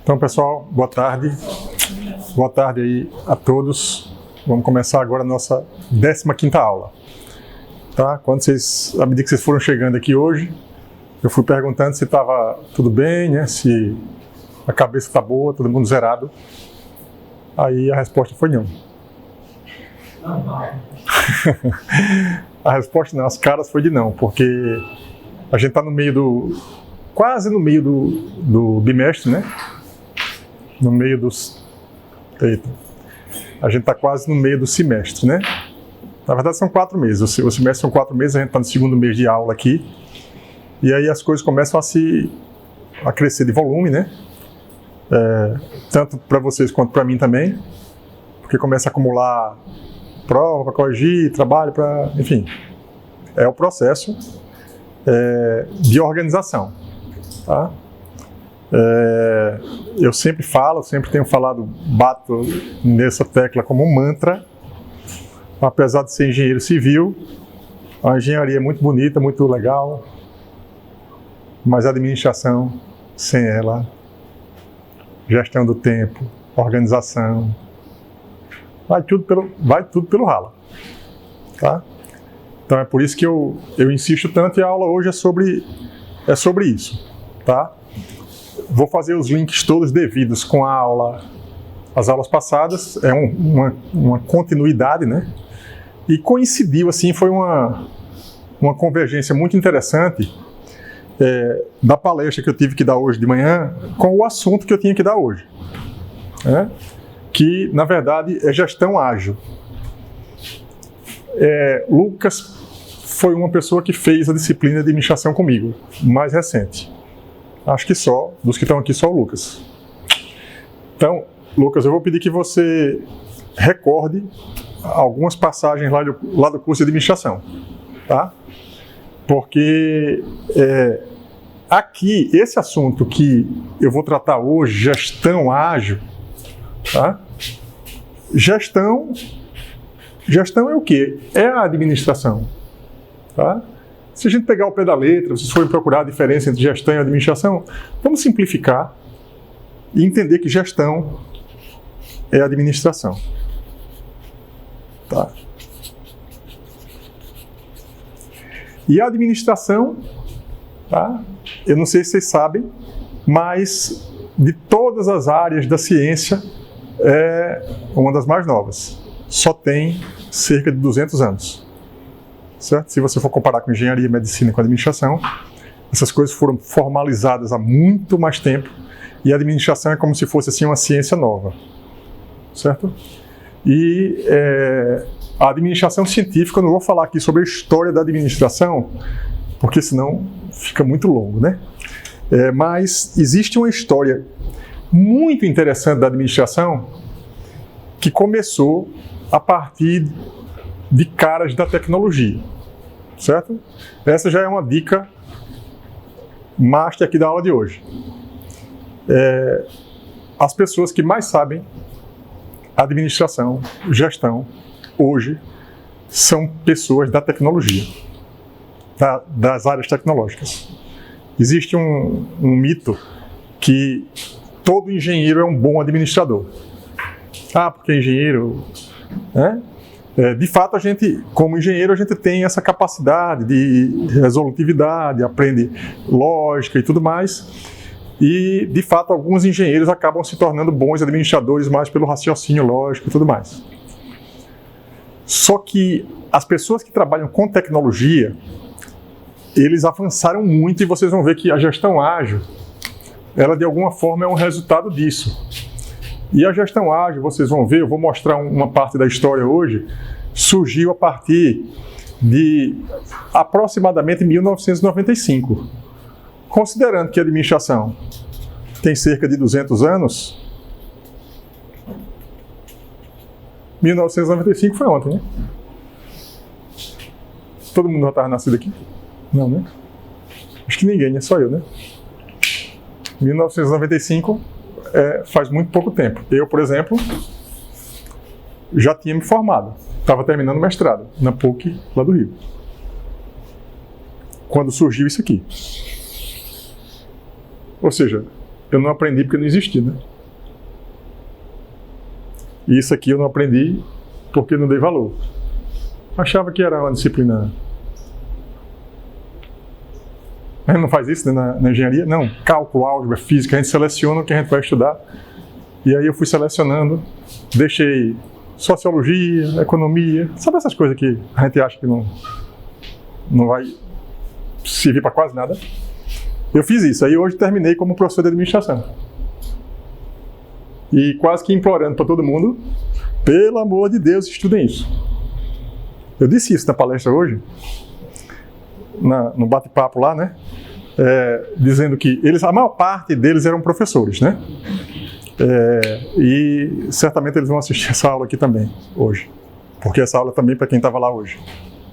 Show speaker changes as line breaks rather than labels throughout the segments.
Então, pessoal, boa tarde. Boa tarde aí a todos. Vamos começar agora a nossa 15ª aula. Tá? À medida que vocês foram chegando aqui hoje, eu fui perguntando se estava tudo bem, né? Se a cabeça está boa, todo mundo zerado. Aí a resposta foi não. A resposta não, as caras foi de não, porque a gente está no meio quase no meio do bimestre, né? No meio dos... Eita. A gente está quase no meio do semestre, né? Na verdade são 4 meses, o semestre são 4 meses, a gente está no segundo mês de aula aqui. E aí as coisas começam a crescer de volume, né? Tanto para vocês quanto para mim também, porque começa a acumular prova para corrigir, trabalho para... Enfim, é o processo de organização, tá? Eu sempre tenho falado, bato nessa tecla como um mantra. Apesar de ser engenheiro civil, a engenharia é muito bonita, muito legal, mas a administração, sem ela, gestão do tempo, organização, vai tudo pelo ralo, tá? Então é por isso que eu insisto tanto, e a aula hoje é sobre isso, tá? Vou fazer os links todos devidos com as aulas passadas, é uma continuidade, né? E coincidiu, assim, foi uma convergência muito interessante da palestra que eu tive que dar hoje de manhã com o assunto que eu tinha que dar hoje, né? Que, na verdade, é gestão ágil. Lucas foi uma pessoa que fez a disciplina de administração comigo, mais recente. Acho que dos que estão aqui, só o Lucas. Então, Lucas, eu vou pedir que você recorde algumas passagens lá do curso de administração, tá? Porque aqui, esse assunto que eu vou tratar hoje, gestão ágil, tá? Gestão é o quê? É a administração, tá? Se a gente pegar o pé da letra, vocês forem procurar a diferença entre gestão e administração, vamos simplificar e entender que gestão é administração. Tá? E a administração, tá? Eu não sei se vocês sabem, mas de todas as áreas da ciência é uma das mais novas. Só tem cerca de 200 anos. Certo? Se você for comparar com engenharia, medicina e com administração, essas coisas foram formalizadas há muito mais tempo, e a administração é como se fosse assim uma ciência nova, certo? E a administração científica, eu não vou falar aqui sobre a história da administração, porque senão fica muito longo, né? Mas existe uma história muito interessante da administração que começou a partir de caras da tecnologia, certo? Essa já é uma dica master aqui da aula de hoje. As pessoas que mais sabem administração, gestão, hoje, são pessoas da tecnologia, das áreas tecnológicas. Existe um mito que todo engenheiro é um bom administrador. Porque engenheiro... né? De fato, a gente, como engenheiro, a gente tem essa capacidade de resolutividade, aprende lógica e tudo mais. E, de fato, alguns engenheiros acabam se tornando bons administradores mais pelo raciocínio lógico e tudo mais. Só que as pessoas que trabalham com tecnologia, eles avançaram muito, e vocês vão ver que a gestão ágil, ela de alguma forma é um resultado disso. E a gestão ágil, vocês vão ver, eu vou mostrar uma parte da história hoje, surgiu a partir de aproximadamente 1995. Considerando que a administração tem cerca de 200 anos, 1995 foi ontem, né? Todo mundo já estava nascido aqui? Não, né? Acho que ninguém, é só eu, né? 1995 faz muito pouco tempo. Eu, por exemplo, já tinha me formado. Estava terminando o mestrado na PUC, lá do Rio. Quando surgiu isso aqui. Ou seja, eu não aprendi porque não existia, né? E isso aqui eu não aprendi porque não dei valor. Achava que era uma disciplina. A gente não faz isso, né, na engenharia? Não, cálculo, álgebra, física, a gente seleciona o que a gente vai estudar. E aí eu fui selecionando, deixei sociologia, economia, sabe essas coisas que a gente acha que não vai servir para quase nada? Eu fiz isso, aí hoje terminei como professor de administração. E quase que implorando para todo mundo, pelo amor de Deus, estudem isso. Eu disse isso na palestra hoje, no bate-papo lá, né? Dizendo que a maior parte deles eram professores, né? E certamente eles vão assistir essa aula aqui também, hoje. Porque essa aula também para quem estava lá hoje.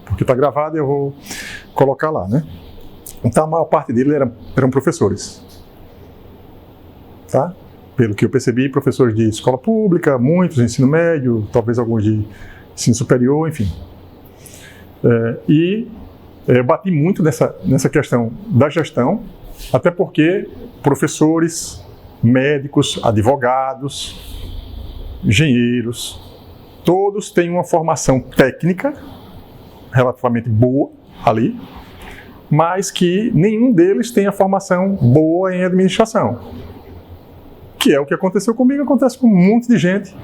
Porque está gravada e eu vou colocar lá, né? Então a maior parte deles eram professores. Tá? Pelo que eu percebi, professores de escola pública, muitos de ensino médio, talvez alguns de ensino superior, enfim. Eu bati muito nessa questão da gestão, até porque professores, médicos, advogados, engenheiros, todos têm uma formação técnica relativamente boa ali, mas que nenhum deles tem a formação boa em administração. Que é o que aconteceu comigo, acontece com um monte de gente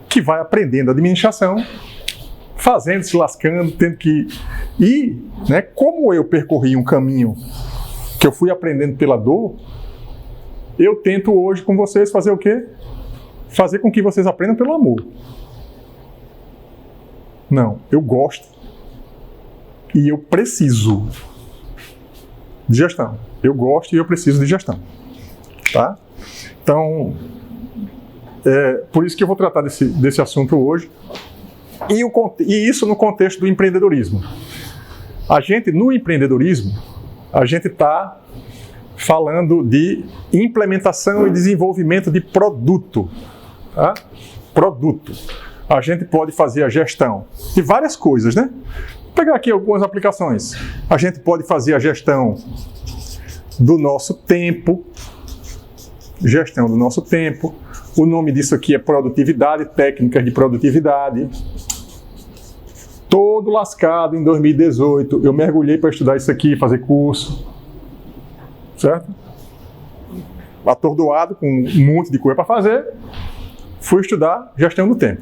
que vai aprendendo administração, fazendo, se lascando, tendo que ir, né? Como eu percorri um caminho que eu fui aprendendo pela dor, eu tento hoje com vocês fazer o quê? Fazer com que vocês aprendam pelo amor. Não, eu gosto e eu preciso de gestão. Eu gosto e eu preciso de gestão. Tá? Então, por isso que eu vou tratar desse assunto hoje. E isso no contexto do empreendedorismo. No empreendedorismo, a gente está falando de implementação e desenvolvimento de produto. Tá? Produto. A gente pode fazer a gestão de várias coisas, né? Vou pegar aqui algumas aplicações. A gente pode fazer a gestão do nosso tempo. Gestão do nosso tempo. O nome disso aqui é produtividade, técnicas de produtividade. Todo lascado em 2018, eu mergulhei para estudar isso aqui, fazer curso. Certo? Atordoado, com um monte de coisa para fazer, fui estudar gestão do tempo.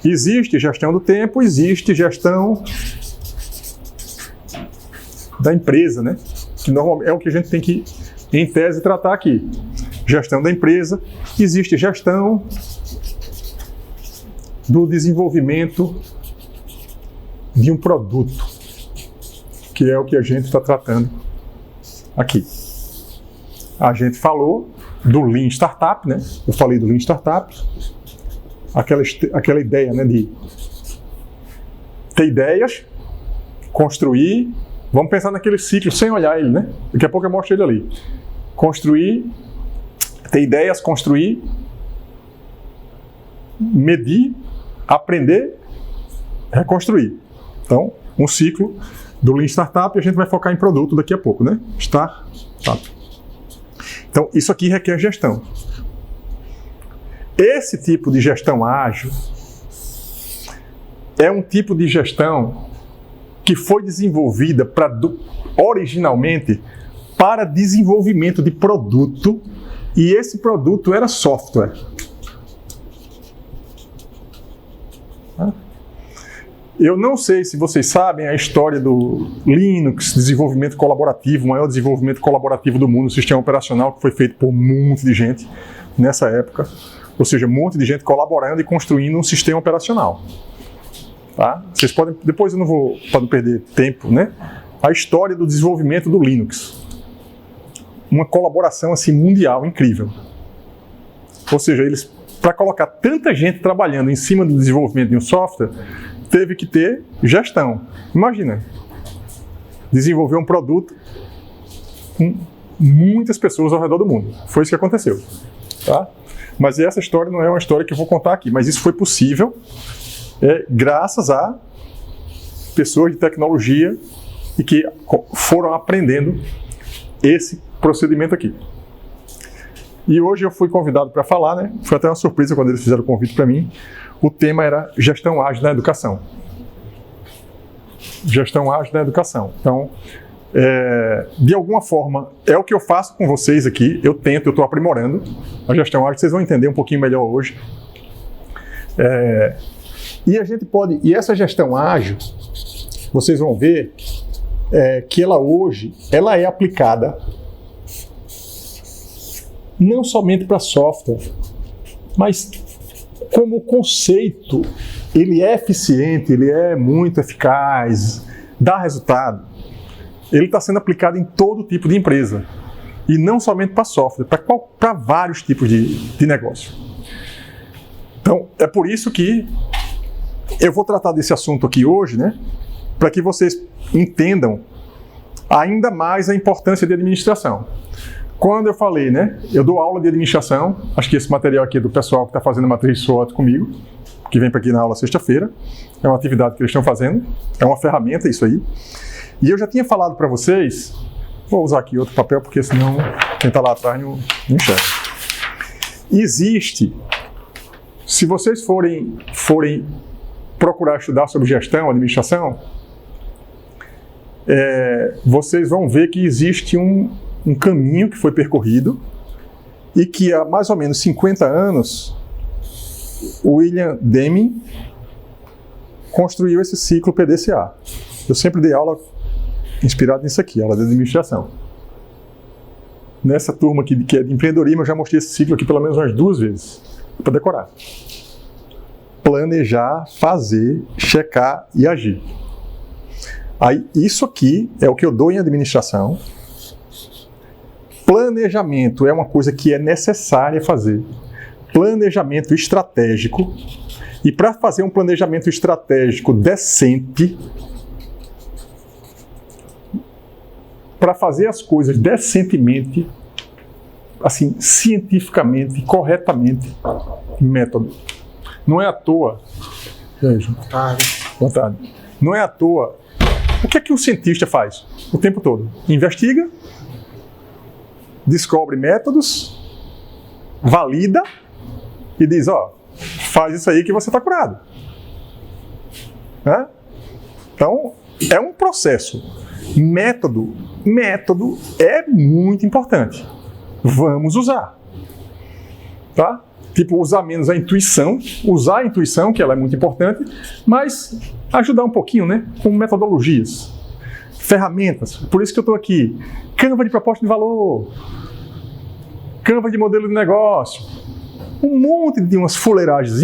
Existe gestão do tempo, existe gestão da empresa, né? Que normalmente é o que a gente tem que, em tese, tratar aqui. Gestão da empresa, existe gestão do desenvolvimento de um produto, que é o que a gente está tratando aqui. A gente falou do Lean Startup, né? Eu falei do Lean Startup, aquela ideia, né, de ter ideias, construir, vamos pensar naquele ciclo sem olhar ele, né? Daqui a pouco eu mostro ele ali. Construir, ter ideias, construir, medir, aprender, reconstruir. Então, um ciclo do Lean Startup, a gente vai focar em produto daqui a pouco, né? Startup. Então, isso aqui requer gestão. Esse tipo de gestão ágil é um tipo de gestão que foi desenvolvida originalmente para desenvolvimento de produto, e esse produto era software. Eu não sei se vocês sabem a história do Linux, desenvolvimento colaborativo, o maior desenvolvimento colaborativo do mundo, um sistema operacional que foi feito por um monte de gente nessa época. Ou seja, um monte de gente colaborando e construindo um sistema operacional. Tá? Vocês podem, depois eu não vou, para não perder tempo, né? A história do desenvolvimento do Linux. Uma colaboração assim mundial, incrível. Ou seja, eles, para colocar tanta gente trabalhando em cima do desenvolvimento de um software, teve que ter gestão. Imagina, desenvolver um produto com muitas pessoas ao redor do mundo. Foi isso que aconteceu. Tá? Mas essa história não é uma história que eu vou contar aqui, mas isso foi possível graças a pessoas de tecnologia e que foram aprendendo esse procedimento aqui. E hoje eu fui convidado para falar, né? Foi até uma surpresa quando eles fizeram o convite para mim. O tema era gestão ágil na educação. Gestão ágil na educação. Então, de alguma forma, é o que eu faço com vocês aqui. Eu estou aprimorando a gestão ágil. Vocês vão entender um pouquinho melhor hoje. E a gente pode... E essa gestão ágil, vocês vão ver que ela hoje, ela é aplicada não somente para software, mas como conceito, ele é eficiente, ele é muito eficaz, dá resultado. Ele está sendo aplicado em todo tipo de empresa. E não somente para software, para vários tipos de negócio. Então, é por isso que eu vou tratar desse assunto aqui hoje, né? Para que vocês entendam ainda mais a importância de administração. Quando eu falei, né? Eu dou aula de administração, acho que esse material aqui é do pessoal que está fazendo a matriz SWOT comigo, que vem para aqui na aula sexta-feira. É uma atividade que eles estão fazendo, é uma ferramenta isso aí. E eu já tinha falado para vocês, vou usar aqui outro papel, porque senão quem está lá atrás não enxerga. Existe, se vocês forem procurar estudar sobre gestão, administração, vocês vão ver que existe um caminho que foi percorrido e que há mais ou menos 50 anos o William Deming construiu esse ciclo PDCA. Eu sempre dei aula inspirado nisso aqui, aula de administração. Nessa turma aqui que é de empreendedorismo, eu já mostrei esse ciclo aqui pelo menos umas 2 vezes, para decorar. Planejar, fazer, checar e agir. Aí, isso aqui é o que eu dou em administração. Planejamento é uma coisa que é necessária fazer. Planejamento estratégico. E para fazer um planejamento estratégico decente, para fazer as coisas decentemente, assim, cientificamente, corretamente, método. Não é à toa. E aí, João? Boa tarde. Não é à toa. O que é que um cientista faz o tempo todo? Investiga, descobre métodos, valida e diz, faz isso aí que você está curado. Então, é um processo. Método é muito importante. Vamos usar. Tá? Tipo, usar menos a intuição, usar a intuição, que ela é muito importante, mas ajudar um pouquinho, né? Com metodologias, ferramentas. Por isso que eu estou aqui. Canva de proposta de valor, Canva de modelo de negócio, um monte de umas fuleiragens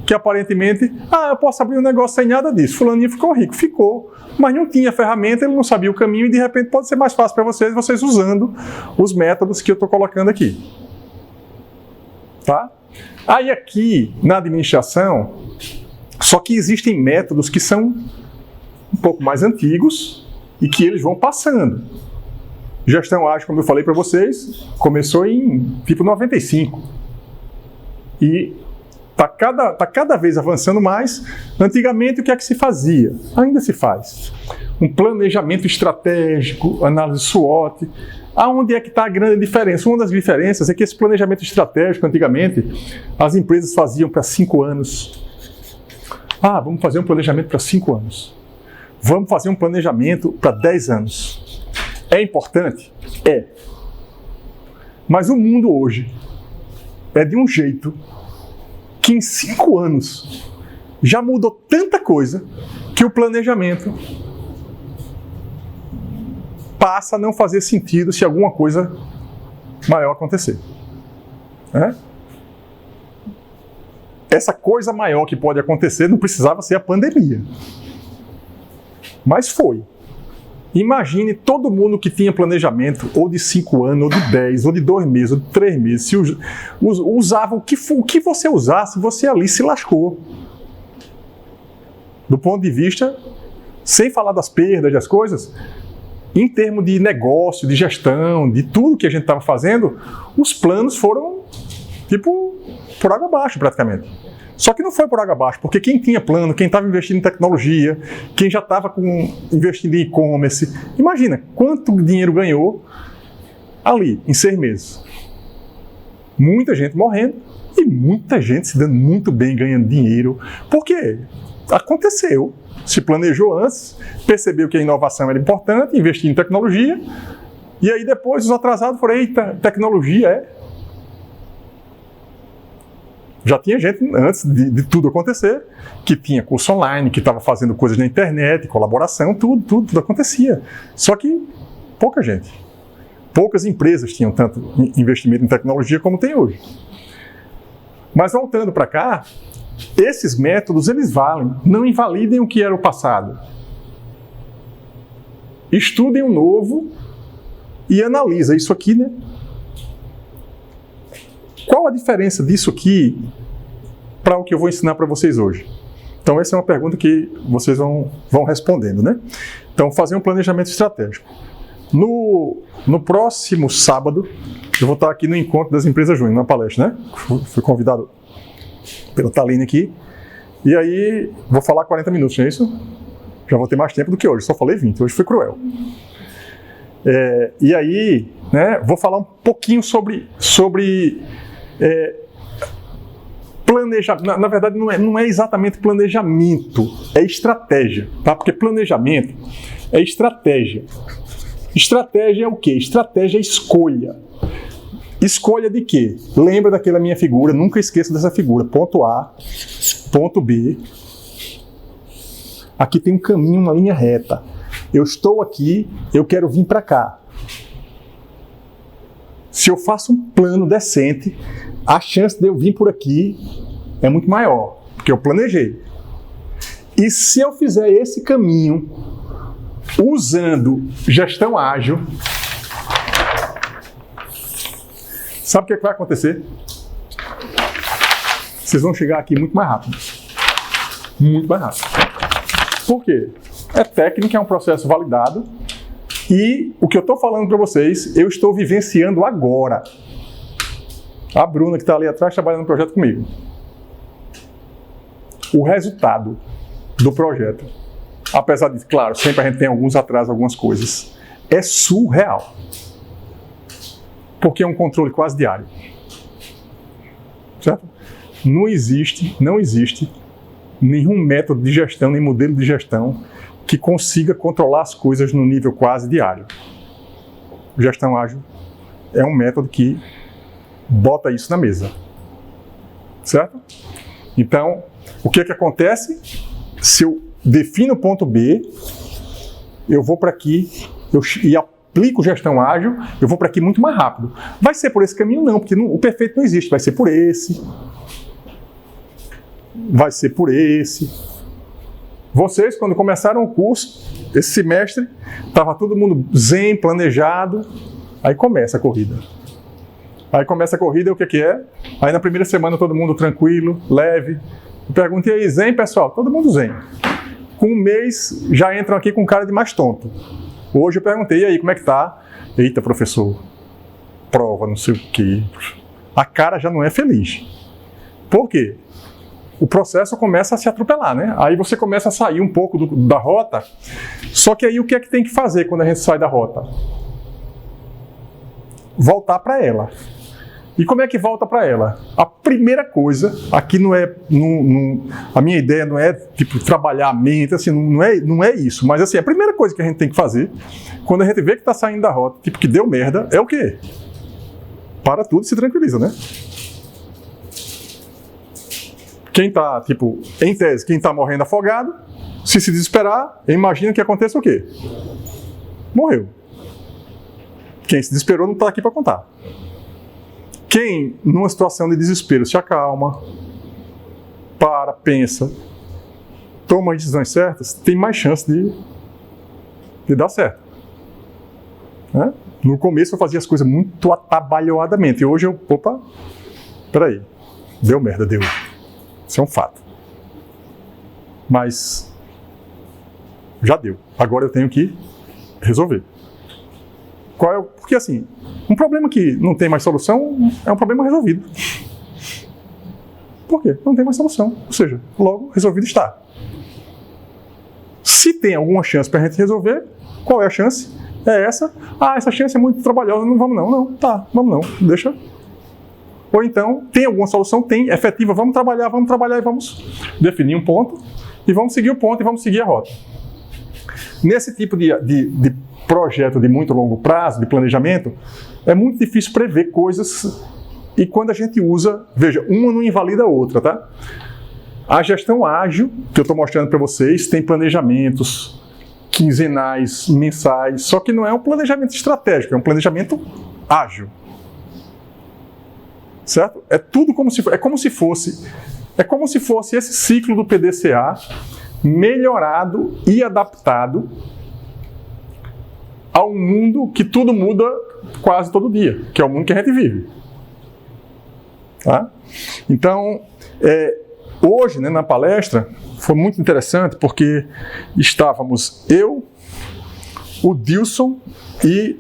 que aparentemente, eu posso abrir um negócio sem nada disso. Fulaninho ficou rico, ficou, mas não tinha ferramenta, ele não sabia o caminho e de repente pode ser mais fácil para vocês usando os métodos que eu estou colocando aqui. Tá? Aí aqui, na administração, só que existem métodos que são um pouco mais antigos e que eles vão passando. Gestão ágil, como eu falei para vocês, começou em tipo 95. E está cada vez avançando mais. Antigamente, o que é que se fazia? Ainda se faz. Um planejamento estratégico, análise SWOT. Aonde é que está a grande diferença? Uma das diferenças é que esse planejamento estratégico, antigamente, as empresas faziam para 5 anos. Vamos fazer um planejamento para 5 anos. Vamos fazer um planejamento para 10 anos. É importante? É. Mas o mundo hoje é de um jeito que em 5 anos já mudou tanta coisa que o planejamento passa a não fazer sentido se alguma coisa maior acontecer. Essa coisa maior que pode acontecer não precisava ser a pandemia. Mas foi. Imagine todo mundo que tinha planejamento, ou de 5 anos, ou de 10, ou de 2 meses, ou de 3 meses, se usava o que você usasse, você ali se lascou. Do ponto de vista, sem falar das perdas, das coisas, em termos de negócio, de gestão, de tudo que a gente estava fazendo, os planos foram, tipo, por água abaixo praticamente. Só que não foi por água abaixo, porque quem tinha plano, quem estava investindo em tecnologia, quem já estava investindo em e-commerce, imagina quanto dinheiro ganhou ali, em 6 meses. Muita gente morrendo e muita gente se dando muito bem, ganhando dinheiro. Por quê? Aconteceu. Se planejou antes, percebeu que a inovação era importante, investiu em tecnologia, e aí depois os atrasados foram, eita, tecnologia é... Já tinha gente, antes de tudo acontecer, que tinha curso online, que estava fazendo coisas na internet, colaboração, tudo acontecia. Só que pouca gente. Poucas empresas tinham tanto investimento em tecnologia como tem hoje. Mas voltando para cá, esses métodos, eles valem. Não invalidem o que era o passado. Estudem o novo e analisa isso aqui, né? Qual a diferença disso aqui para o que eu vou ensinar para vocês hoje? Então, essa é uma pergunta que vocês vão respondendo, né? Então, fazer um planejamento estratégico. No próximo sábado, eu vou estar aqui no Encontro das Empresas Júnior, na palestra, né? Fui convidado pela Taline aqui. E aí, vou falar 40 minutos, não é isso? Já vou ter mais tempo do que hoje, só falei 20, hoje foi cruel. E aí, né, vou falar um pouquinho sobre planejamento. Na verdade, não é exatamente planejamento, é estratégia, tá? Porque planejamento é estratégia. Estratégia é o quê? Estratégia é escolha. Escolha de quê? Lembra daquela minha figura, nunca esqueça dessa figura. Ponto A, ponto B. Aqui tem um caminho, uma linha reta. Eu estou aqui, eu quero vir para cá. Se eu faço um plano decente, a chance de eu vir por aqui é muito maior, porque eu planejei. E se eu fizer esse caminho usando gestão ágil, sabe o que vai acontecer? Vocês vão chegar aqui muito mais rápido. Muito mais rápido. Por quê? É técnica, é um processo validado. E o que eu estou falando para vocês, eu estou vivenciando agora. A Bruna, que está ali atrás, trabalhando no projeto comigo. O resultado do projeto, apesar de, claro, sempre a gente tem alguns atrasos, algumas coisas, é surreal. Porque é um controle quase diário. Certo? Não existe nenhum método de gestão, nem modelo de gestão que consiga controlar as coisas no nível quase diário. Gestão ágil é um método que bota isso na mesa. Certo? Então, o que acontece? Se eu defino o ponto B, eu vou para aqui e aplico gestão ágil, eu vou para aqui muito mais rápido. Vai ser por esse caminho? Não, porque o perfeito não existe. Vai ser por esse. Vai ser por esse. Vocês, quando começaram o curso, esse semestre, estava todo mundo zen, planejado, aí começa a corrida. O que é? Aí na primeira semana todo mundo tranquilo, leve. Eu perguntei aí, zen, pessoal? Todo mundo zen. Com um mês, já entram aqui com cara de mais tonto. Hoje eu perguntei, e aí, como é que tá? Eita, professor, prova, não sei o quê. A cara já não é feliz. Por quê? O processo começa a se atropelar, né? Aí você começa a sair um pouco da rota, só que aí o que é que tem que fazer quando a gente sai da rota? Voltar para ela. E como é que volta para ela? A primeira coisa, aqui a minha ideia não é tipo trabalhar a mente, assim, não é isso, mas assim, a primeira coisa que a gente tem que fazer, quando a gente vê que está saindo da rota, tipo que deu merda, é o quê? Para tudo e se tranquiliza, né? Quem está, tipo, em tese, quem está morrendo afogado, se desesperar, imagina que aconteça o quê? Morreu. Quem se desesperou não está aqui para contar. Quem, numa situação de desespero, se acalma, para, pensa, toma as decisões certas, tem mais chance de dar certo. Né? No começo eu fazia as coisas muito atabalhoadamente, e hoje peraí, deu merda, deu. Isso é um fato. Mas já deu. Agora eu tenho que resolver. Porque assim, um problema que não tem mais solução é um problema resolvido. Por quê? Não tem mais solução. Ou seja, logo resolvido está. Se tem alguma chance para a gente resolver, qual é a chance? é essa. Ah, essa chance é muito trabalhosa, não vamos não. Não, tá, vamos não, deixa. Ou então, tem alguma solução? Tem, efetiva, vamos trabalhar e vamos definir um ponto, e vamos seguir o ponto e vamos seguir a rota. Nesse tipo de projeto de muito longo prazo, de planejamento, é muito difícil prever coisas, e quando a gente usa, veja, uma não invalida a outra, tá? A gestão ágil, que eu estou mostrando para vocês, tem planejamentos quinzenais, mensais, só que não é um planejamento estratégico, é um planejamento ágil. Certo? É tudo como se fosse esse ciclo do PDCA melhorado e adaptado ao mundo que tudo muda quase todo dia, que é o mundo que a gente vive. Tá? Então, hoje, né, na palestra, foi muito interessante porque estávamos eu, o Dilson e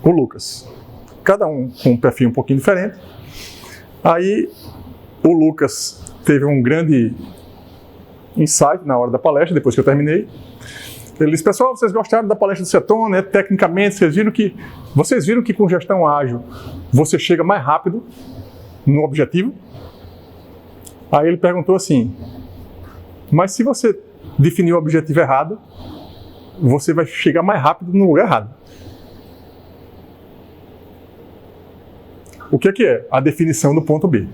o Lucas. Cada um com um perfil um pouquinho diferente. Aí o Lucas teve um grande insight na hora da palestra, depois que eu terminei. Ele disse, pessoal, vocês gostaram da palestra do Ceton, né? Tecnicamente, vocês viram que com gestão ágil você chega mais rápido no objetivo? Aí ele perguntou assim, mas se você definir o objetivo errado, você vai chegar mais rápido no lugar errado. O que é? A definição do ponto B.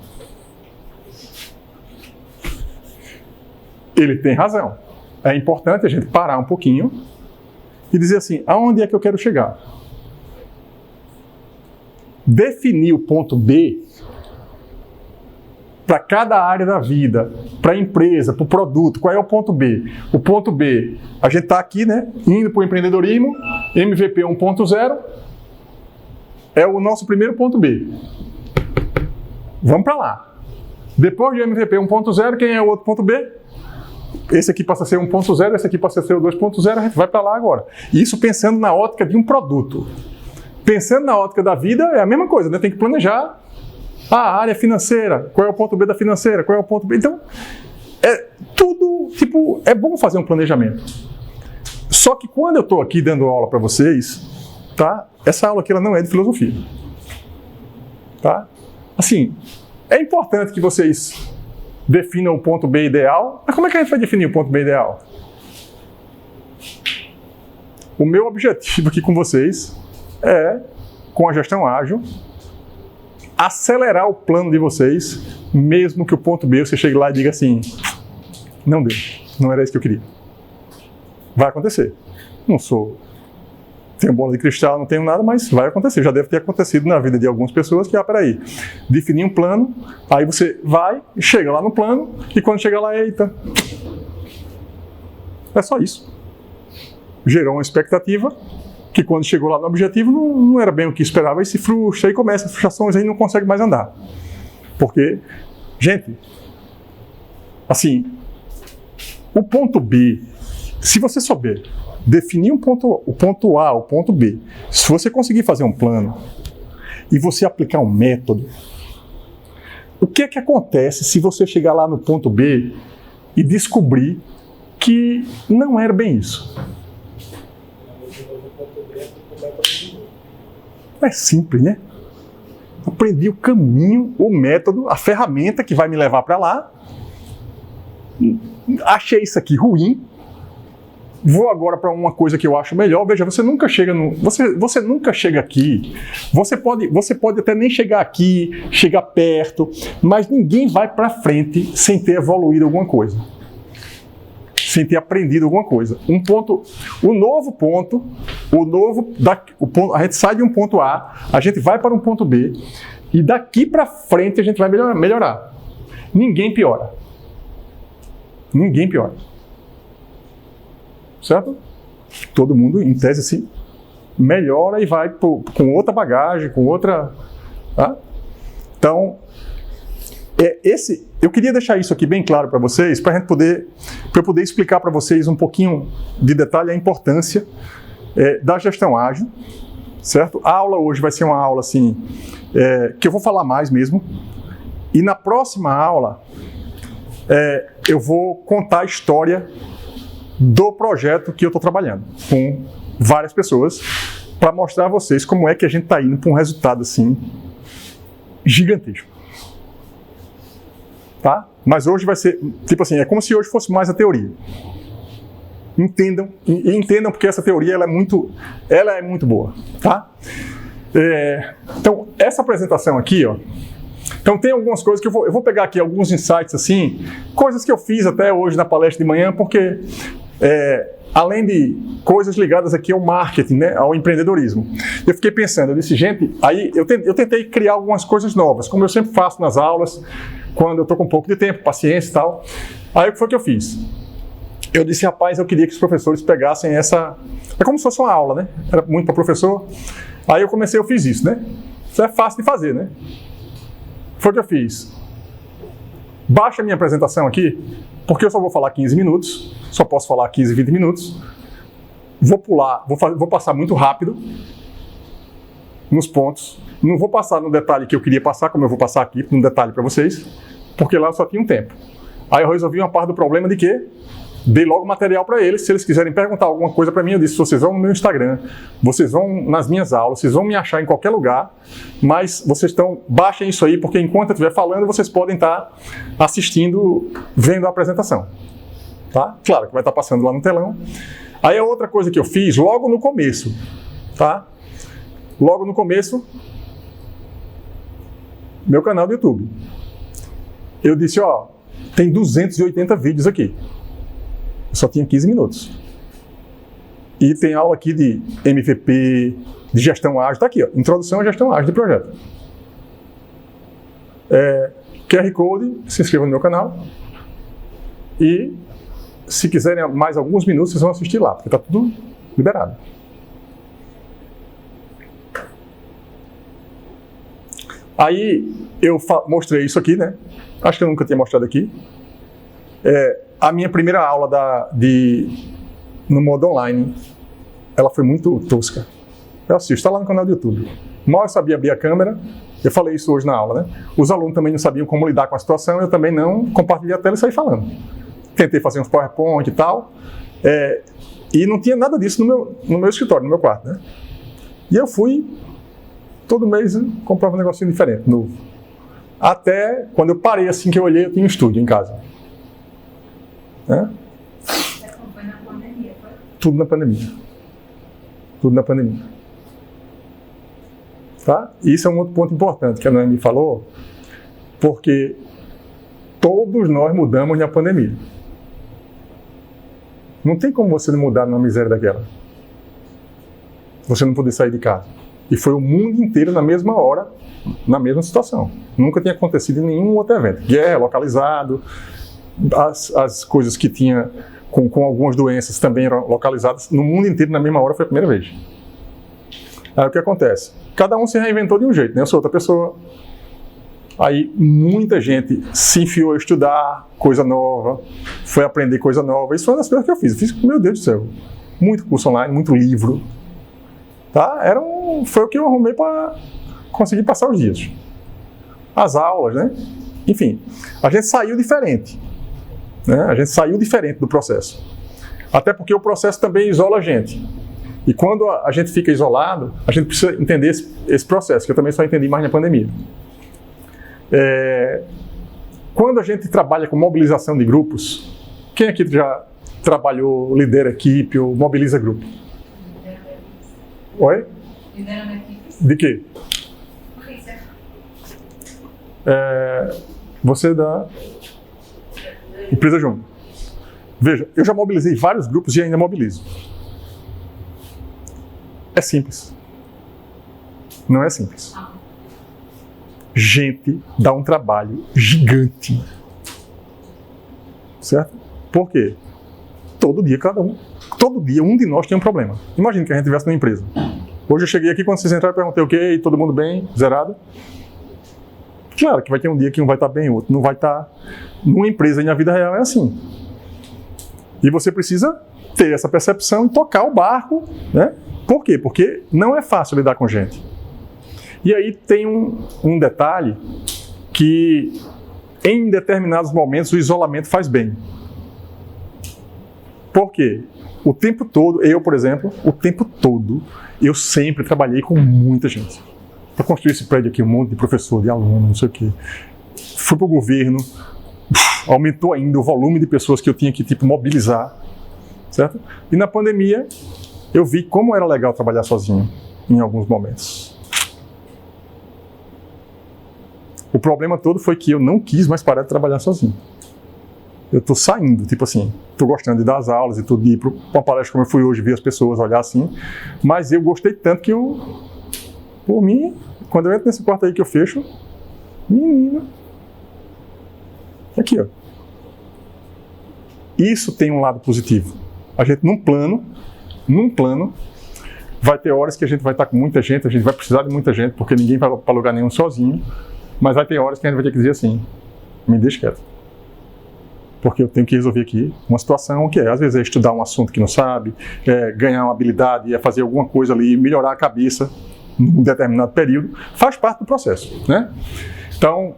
Ele tem razão. É importante a gente parar um pouquinho e dizer assim, aonde é que eu quero chegar? Definir o ponto B para cada área da vida, para a empresa, para o produto, qual é o ponto B? O ponto B, a gente está aqui, né, indo para o empreendedorismo, MVP 1.0, é o nosso primeiro ponto B. Vamos para lá. Depois do MVP 1.0, quem é o outro ponto B? Esse aqui passa a ser 1.0, esse aqui passa a ser o 2.0, a gente vai para lá agora. Isso pensando na ótica de um produto. Pensando na ótica da vida, é a mesma coisa, né? Tem que planejar a área financeira, qual é o ponto B da financeira, qual é o ponto B. Então, é bom fazer um planejamento. Só que quando eu estou aqui dando aula para vocês, tá? Essa aula aqui ela não é de filosofia. Tá? Assim, é importante que vocês definam o ponto B ideal, mas como é que a gente vai definir o ponto B ideal? O meu objetivo aqui com vocês é, com a gestão ágil, acelerar o plano de vocês, mesmo que o ponto B você chegue lá e diga assim, não deu, não era isso que eu queria. Vai acontecer. Não tenho bola de cristal, não tenho nada, mas vai acontecer. Já deve ter acontecido na vida de algumas pessoas que, peraí, definir um plano, aí você vai, chega lá no plano, e quando chega lá, eita. É só isso. Gerou uma expectativa, que quando chegou lá no objetivo, não era bem o que esperava, e se frustra, aí começa as frustrações, aí não consegue mais andar. Porque, gente, assim, o ponto B, se você souber definir o ponto A, o ponto B, se você conseguir fazer um plano e você aplicar um método, o que é que acontece se você chegar lá no ponto B e descobrir que não era bem isso? É simples, né? Aprendi o caminho, o método, a ferramenta que vai me levar para lá. Achei isso aqui ruim. Vou agora para uma coisa que eu acho melhor. Veja, você nunca chega você nunca chega aqui. Você pode até nem chegar aqui, chegar perto, mas ninguém vai para frente sem ter evoluído alguma coisa. Sem ter aprendido alguma coisa. A gente sai de um ponto A, a gente vai para um ponto B, e daqui para frente a gente vai melhorar. Ninguém piora. Ninguém piora. Certo? Todo mundo, em tese, assim, melhora e vai com outra bagagem, com outra... Tá? Então, eu queria deixar isso aqui bem claro para vocês, para eu poder explicar para vocês um pouquinho de detalhe a importância da gestão ágil, certo? A aula hoje vai ser uma aula assim, que eu vou falar mais mesmo, e na próxima aula eu vou contar a história do projeto que eu estou trabalhando, com várias pessoas, para mostrar a vocês como é que a gente está indo para um resultado assim gigantesco. Tá? Mas hoje vai ser, tipo assim, é como se hoje fosse mais a teoria. Entendam, e entendam porque essa teoria ela é muito boa. Tá? Então, essa apresentação aqui, ó, então tem algumas coisas que eu vou pegar aqui, alguns insights assim, coisas que eu fiz até hoje na palestra de manhã, porque além de coisas ligadas aqui ao marketing, né, ao empreendedorismo, eu fiquei pensando, eu disse, gente, aí eu tentei criar algumas coisas novas, como eu sempre faço nas aulas, quando eu estou com um pouco de tempo, paciência e tal. Aí o que foi que eu fiz? Eu disse, rapaz, eu queria que os professores pegassem essa... É como se fosse uma aula, né? Era muito para professor. Aí eu fiz isso, né? Isso é fácil de fazer, né? Foi o que eu fiz. Baixa a minha apresentação aqui, porque eu só vou falar 15 minutos, só posso falar 15, 20 minutos. Vou pular, vou passar muito rápido nos pontos. Não vou passar no detalhe que eu queria passar, como eu vou passar aqui, no detalhe para vocês, porque lá eu só tinha um tempo. Aí eu resolvi uma parte do problema de quê? Dei logo material para eles, se eles quiserem perguntar alguma coisa para mim, eu disse, vocês vão no meu Instagram, vocês vão nas minhas aulas, vocês vão me achar em qualquer lugar, mas baixem isso aí, porque enquanto eu estiver falando, vocês podem estar assistindo, vendo a apresentação. Tá? Claro que vai estar passando lá no telão. Aí a outra coisa que eu fiz, logo no começo, tá? Logo no começo, meu canal do YouTube. Eu disse, ó, tem 280 vídeos aqui. Eu só tinha 15 minutos. E tem aula aqui de MVP, de gestão ágil, tá aqui, ó, introdução à gestão ágil de projeto. QR Code, se inscreva no meu canal. E se quiserem mais alguns minutos, vocês vão assistir lá, porque tá tudo liberado. Aí eu mostrei isso aqui, né? Acho que eu nunca tinha mostrado aqui. A minha primeira aula no modo online, ela foi muito tosca. Eu assisto, está lá no canal do YouTube. Mal eu sabia abrir a câmera, eu falei isso hoje na aula, né? Os alunos também não sabiam como lidar com a situação, eu também não compartilhei a tela e saí falando. Tentei fazer uns PowerPoint e tal, e não tinha nada disso no meu escritório, no meu quarto, né? E eu fui, todo mês, comprava um negocinho diferente, novo. Até quando eu parei, assim que eu olhei, eu tinha um estúdio em casa.
Foi na pandemia, foi?
Tudo na pandemia. Tudo na pandemia. Tá? E isso é um outro ponto importante que a Noemi falou, porque todos nós mudamos na pandemia. Não tem como você não mudar numa miséria daquela. Você não poder sair de casa. E foi o mundo inteiro na mesma hora, na mesma situação. Nunca tinha acontecido em nenhum outro evento. Guerra, localizado, as coisas que tinha com algumas doenças também eram localizadas no mundo inteiro na mesma hora, foi a primeira vez. Aí o que acontece? Cada um se reinventou de um jeito, né? Eu sou outra pessoa. Aí muita gente se enfiou a estudar coisa nova, foi aprender coisa nova. Isso foi uma das coisas que eu fiz. Eu fiz, meu Deus do céu, muito curso online, muito livro. Tá? Foi o que eu arrumei para conseguir passar os dias. As aulas, né? Enfim, a gente saiu diferente. Né? A gente saiu diferente do processo. Até porque o processo também isola a gente. E quando a gente fica isolado, a gente precisa entender esse processo, que eu também só entendi mais na pandemia. Quando a gente trabalha com mobilização de grupos, quem aqui já trabalhou, lidera equipe ou mobiliza grupo? Oi?
Liderando equipes.
De quê?
Polícia.
Você é da empresa João. Veja, eu já mobilizei vários grupos e ainda mobilizo. É simples. Não é simples. Gente dá um trabalho gigante. Certo? Por quê? Todo dia um de nós tem um problema. Imagina que a gente estivesse numa empresa. Hoje eu cheguei aqui, quando vocês entraram, eu perguntei o quê? E todo mundo bem? Zerado? Claro que vai ter um dia que um vai estar bem, o outro não vai estar. Numa empresa e na vida real é assim. E você precisa ter essa percepção e tocar o barco, né? Por quê? Porque não é fácil lidar com gente. E aí tem um detalhe que em determinados momentos o isolamento faz bem. Por quê? O tempo todo, eu, por exemplo, o tempo todo, eu sempre trabalhei com muita gente. Para construir esse prédio aqui, um monte de professor, de aluno, não sei o quê. Fui para o governo, aumentou ainda o volume de pessoas que eu tinha que, mobilizar, certo? E na pandemia, eu vi como era legal trabalhar sozinho, em alguns momentos. O problema todo foi que eu não quis mais parar de trabalhar sozinho. Eu estou saindo, estou gostando de dar as aulas e tudo, de ir para uma palestra como eu fui hoje, ver as pessoas olhar assim, mas eu gostei tanto que por mim, quando eu entro nesse quarto aí que eu fecho, menina, aqui, ó. Isso tem um lado positivo. A gente, num plano, vai ter horas que a gente vai estar com muita gente, a gente vai precisar de muita gente, porque ninguém vai para lugar nenhum sozinho, mas vai ter horas que a gente vai ter que dizer assim, me deixa quieto. Porque eu tenho que resolver aqui uma situação que às vezes é estudar um assunto que não sabe, ganhar uma habilidade, fazer alguma coisa ali, melhorar a cabeça num determinado período, faz parte do processo, né? Então,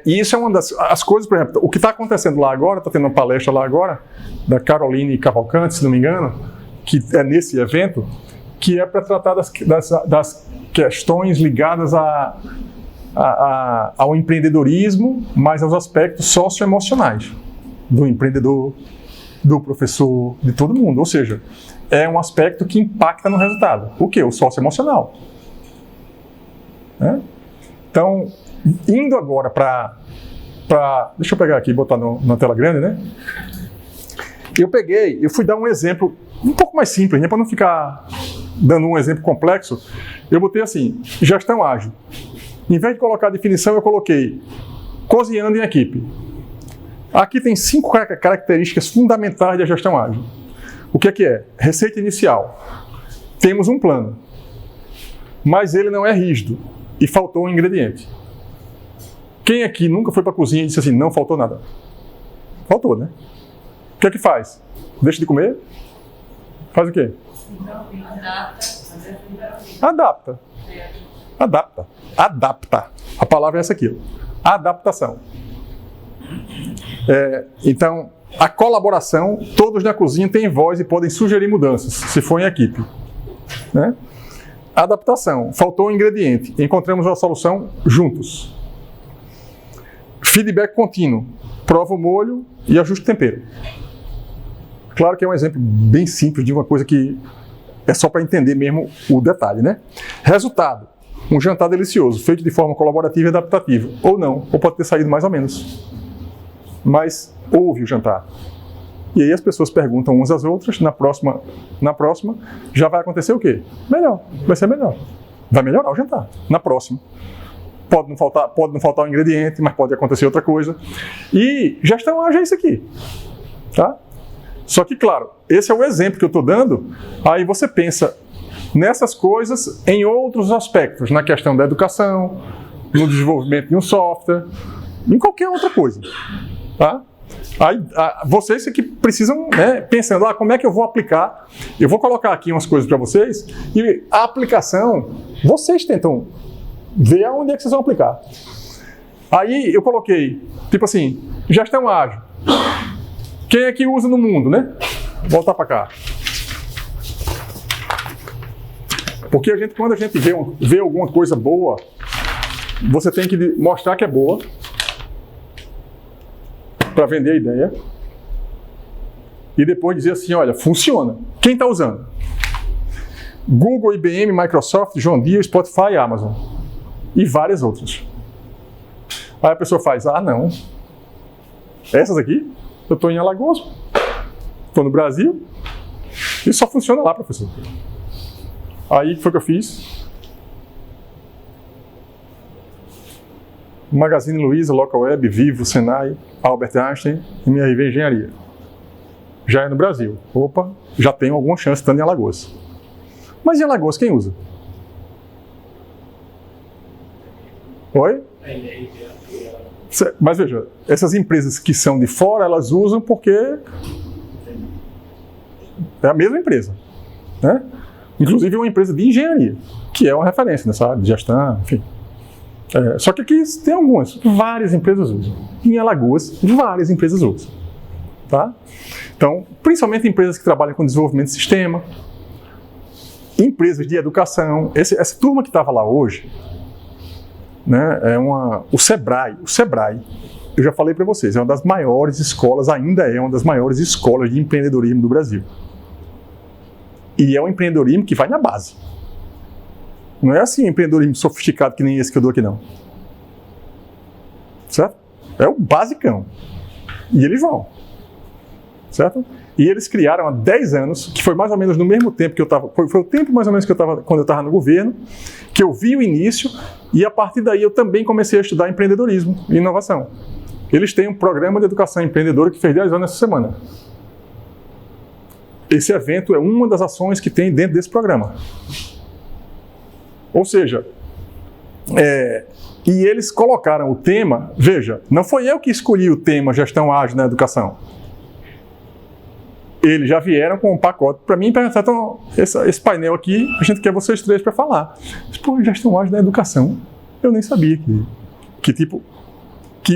e isso é uma das coisas, por exemplo, o que está acontecendo lá agora, está tendo uma palestra lá agora, da Caroline Cavalcante, se não me engano, que é nesse evento, que é para tratar das questões ligadas ao empreendedorismo, mas aos aspectos socioemocionais do empreendedor, do professor, de todo mundo. Ou seja, é um aspecto que impacta no resultado. O quê? O socioemocional. Então, indo agora para... Deixa eu pegar aqui e botar na tela grande, né? Eu fui dar um exemplo um pouco mais simples, né? Para não ficar dando um exemplo complexo, eu botei assim, gestão ágil. Em vez de colocar a definição, eu coloquei cozinhando em equipe. Aqui tem 5 características fundamentais da gestão ágil. O que é? Receita inicial. Temos um plano, mas ele não é rígido e faltou um ingrediente. Quem aqui nunca foi para a cozinha e disse assim, não faltou nada? Faltou, né? O que é que faz? Deixa de comer? Faz o quê? Adapta. Adapta. A palavra é essa aqui. Adaptação. Então, a colaboração, todos na cozinha têm voz e podem sugerir mudanças, se for em equipe. Né? Adaptação. Faltou um ingrediente. Encontramos uma solução juntos. Feedback contínuo. Prova o molho e ajusta o tempero. Claro que é um exemplo bem simples de uma coisa que é só para entender mesmo o detalhe, né? Resultado. Um jantar delicioso, feito de forma colaborativa e adaptativa. Ou não, ou pode ter saído mais ou menos. Mas houve o jantar. E aí as pessoas perguntam umas às outras, na próxima já vai acontecer o quê? Melhor, vai ser melhor. Vai melhorar o jantar, na próxima. Pode não faltar um ingrediente, mas pode acontecer outra coisa. E gestão ágil é isso aqui. Tá? Só que, claro, esse é o exemplo que eu estou dando, aí você pensa nessas coisas em outros aspectos, na questão da educação, no desenvolvimento de um software, em qualquer outra coisa. Tá? Aí, vocês que precisam, né, pensando, como é que eu vou aplicar? Eu vou colocar aqui umas coisas para vocês, e a aplicação, vocês tentam ver aonde é que vocês vão aplicar. Aí eu coloquei, tipo assim, gestão ágil. Quem é que usa no mundo, né? Voltar para cá. Porque quando a gente vê alguma coisa boa, você tem que mostrar que é boa para vender a ideia e depois dizer assim, olha, funciona. Quem está usando? Google, IBM, Microsoft, John Deere, Spotify, Amazon e várias outras. Aí a pessoa faz, não. Essas aqui? Eu estou em Alagoas, estou no Brasil, e só funciona lá, professor. Aí, o que foi que eu fiz? Magazine Luiza, Local Web, Vivo, Senai, Albert Einstein e MRV Engenharia. Já é no Brasil. Opa, já tenho alguma chance estando em Alagoas. Mas em Alagoas, quem usa? Oi? Mas veja, essas empresas que são de fora, elas usam porque é a mesma empresa, né? Inclusive uma empresa de engenharia, que é uma referência nessa área de gestão, enfim. Só que aqui tem algumas, várias empresas usam. Em Alagoas, várias empresas usam. Tá? Então, principalmente empresas que trabalham com desenvolvimento de sistema, empresas de educação. Essa turma que estava lá hoje, né, o Sebrae, eu já falei para vocês, é uma das maiores escolas, ainda é uma das maiores escolas de empreendedorismo do Brasil. E é um empreendedorismo que vai na base. Não é assim empreendedorismo sofisticado que nem esse que eu dou aqui, não. Certo? É o basicão. E eles vão. Certo? E eles criaram há 10 anos, que foi mais ou menos no mesmo tempo que eu estava, foi o tempo mais ou menos que eu estava, quando eu estava no governo, que eu vi o início, e a partir daí eu também comecei a estudar empreendedorismo e inovação. Eles têm um programa de educação empreendedora que fez 10 anos essa semana. Esse evento é uma das ações que tem dentro desse programa. Ou seja, e eles colocaram o tema, veja, não foi eu que escolhi o tema gestão ágil na educação. Eles já vieram com um pacote para mim e perguntaram, então, esse painel aqui, a gente quer vocês três para falar. Mas, pô, gestão ágil na educação, eu nem sabia que